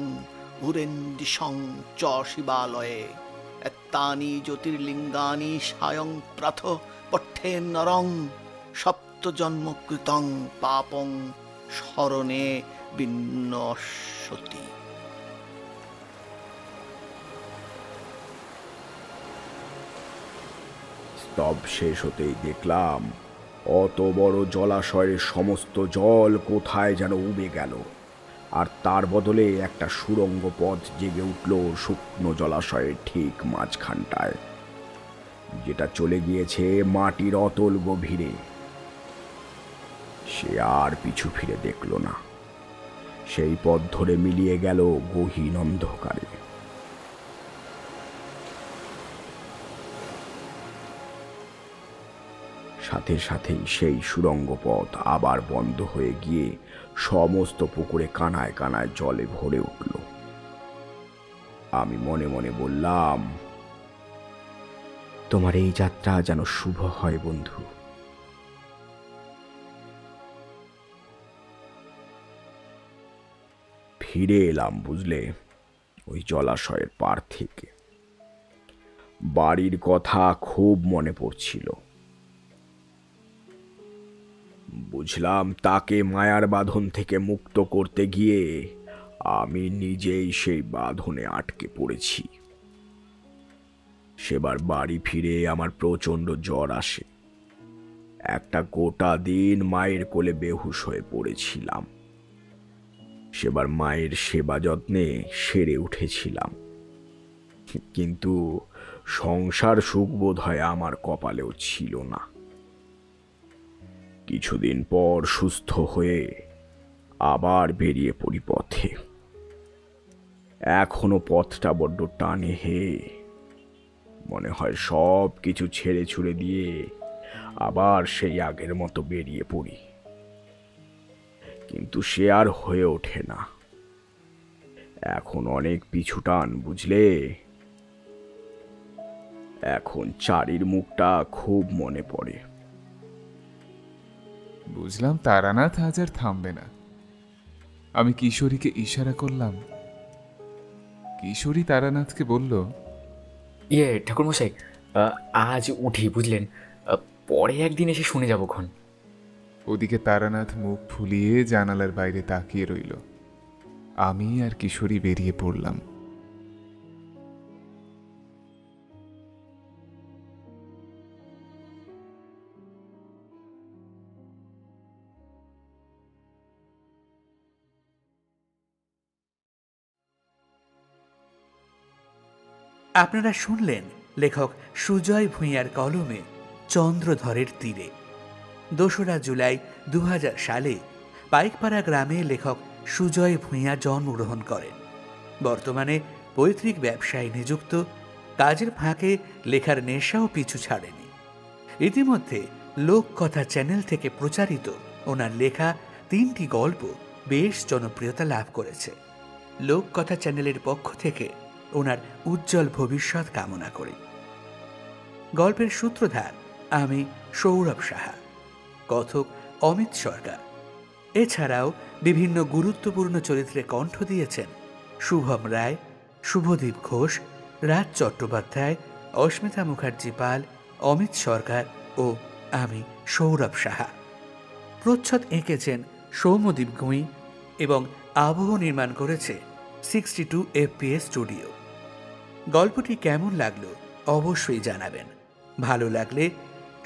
উরেন্দিশং চ শিবালয়ে এত্তানি জ্যোতির্লিঙ্গানি সায়ং প্রাথ পঠ্যে নরং সপ্তজন্মকৃতং পাপং স্মরণে বিনশ্যতি। স্তব শেষ হতেই দেখলাম অত বড় জলাশয়ের সমস্ত জল কোথায় যেন উবে গেল, আর তার বদলে একটা সুড়ঙ্গ পথ জেগে উঠল শুকনো জলাশয়ের ঠিক মাঝখানটায়, যেটা চলে গিয়েছে মাটির অতল গভীরে। সে আর পিছু ফিরে দেখল না, সেই পথ ধরে মিলিয়ে গেল গহীন অন্ধকারে। সাথে সাথেই সেই সুড়ঙ্গ পথ আবার বন্ধ হয়ে গিয়ে সমস্ত পুকুরে কানায় কানায় জলে ভরে উঠল। আমি মনে মনে বললাম, তোমার এই যাত্রা যেন শুভ হয় বন্ধু। ফিরে এলাম বুঝলে ওই জলাশয়ের পার থেকে। বাড়ির কথা খুব মনে পড়ছিল। বুঝলাম তাকে মায়ার বাঁধন থেকে মুক্ত করতে গিয়ে আমি নিজেই সেই বাঁধনে আটকে পড়েছি। সেবার বাড়ি ফিরে আমার প্রচণ্ড জ্বর আসে। একটা গোটা দিন মায়ের কোলে বেহুশ হয়ে পড়েছিলাম। সেবার মায়ের সেবা যত্নে সেরে উঠেছিলাম, কিন্তু সংসার সুখ বোধ হয় আমার কপালেও ছিল না। কিছুদিন পর সুস্থ হয়ে আবার বেরিয়ে পড়ি পথে। এখনো পথটা বড্ড টানে হে, মনে হয় সব কিছু ছেড়ে ছুড়ে দিয়ে আবার সেই আগের মতো বেরিয়ে পড়ি, কিন্তু সে আর হয়ে ওঠে না। এখন অনেক পিছু টান বুঝলে। এখন চারির মুখটা খুব মনে পড়ে। বুঝলাম তারানাথ আজ আর থামবে না। আমি কিশোরীকে ইশারা করলাম। কিশোরী তারানাথকে বলল, ঠাকুরমশাই, আজ উঠি বুঝলেন, পরে একদিন এসে শুনে যাবো খন। ওদিকে তারানাথ মুখ ফুলিয়ে জানালার বাইরে তাকিয়ে রইল। আমি আর কিশোরী বেরিয়ে পড়লাম। আপনারা শুনলেন লেখক সুজয় ভূঁইয়ার কলমে চন্দ্রধরের তীরে। 2রা জুলাই 2000 সালে পাইকপাড়া গ্রামে লেখক সুজয় ভূঁইয়া জন্মগ্রহণ করেন। বর্তমানে পৈতৃক ব্যবসায় নিযুক্ত। কাজের ফাঁকে লেখার নেশাও পিছু ছাড়েনি। ইতিমধ্যে লোককথা চ্যানেল থেকে প্রচারিত ওনার লেখা 3টি গল্প বেশ জনপ্রিয়তা লাভ করেছে। লোককথা চ্যানেলের পক্ষ থেকে ওনার উজ্জ্বল ভবিষ্যৎ কামনা করি। গল্পের সূত্রধার আমি সৌরভ সাহা, কথক অমিত সরকার। এছাড়াও বিভিন্ন গুরুত্বপূর্ণ চরিত্রে কণ্ঠ দিয়েছেন শুভম রায়, শুভদীপ ঘোষ, রাজ চট্টোপাধ্যায়, অস্মিতা মুখার্জি পাল, অমিত সরকার ও আমি সৌরভ সাহা। প্রচ্ছদ এঁকেছেন সৌম্যদীপ গুঁই এবং আবহ নির্মাণ করেছে 62 FPS স্টুডিও। গল্পটি কেমন লাগলো অবশ্যই জানাবেন। ভালো লাগলে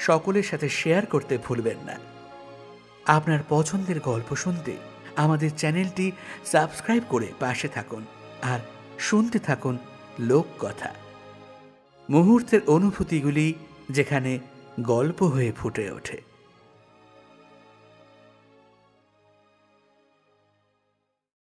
সকলের সাথে শেয়ার করতে ভুলবেন না। আপনার পছন্দের গল্প শুনতে আমাদের চ্যানেলটি সাবস্ক্রাইব করে পাশে থাকুন আর শুনতে থাকুন লোককথা। মুহূর্তের অনুভূতিগুলি যেখানে গল্প হয়ে ফুটে ওঠে।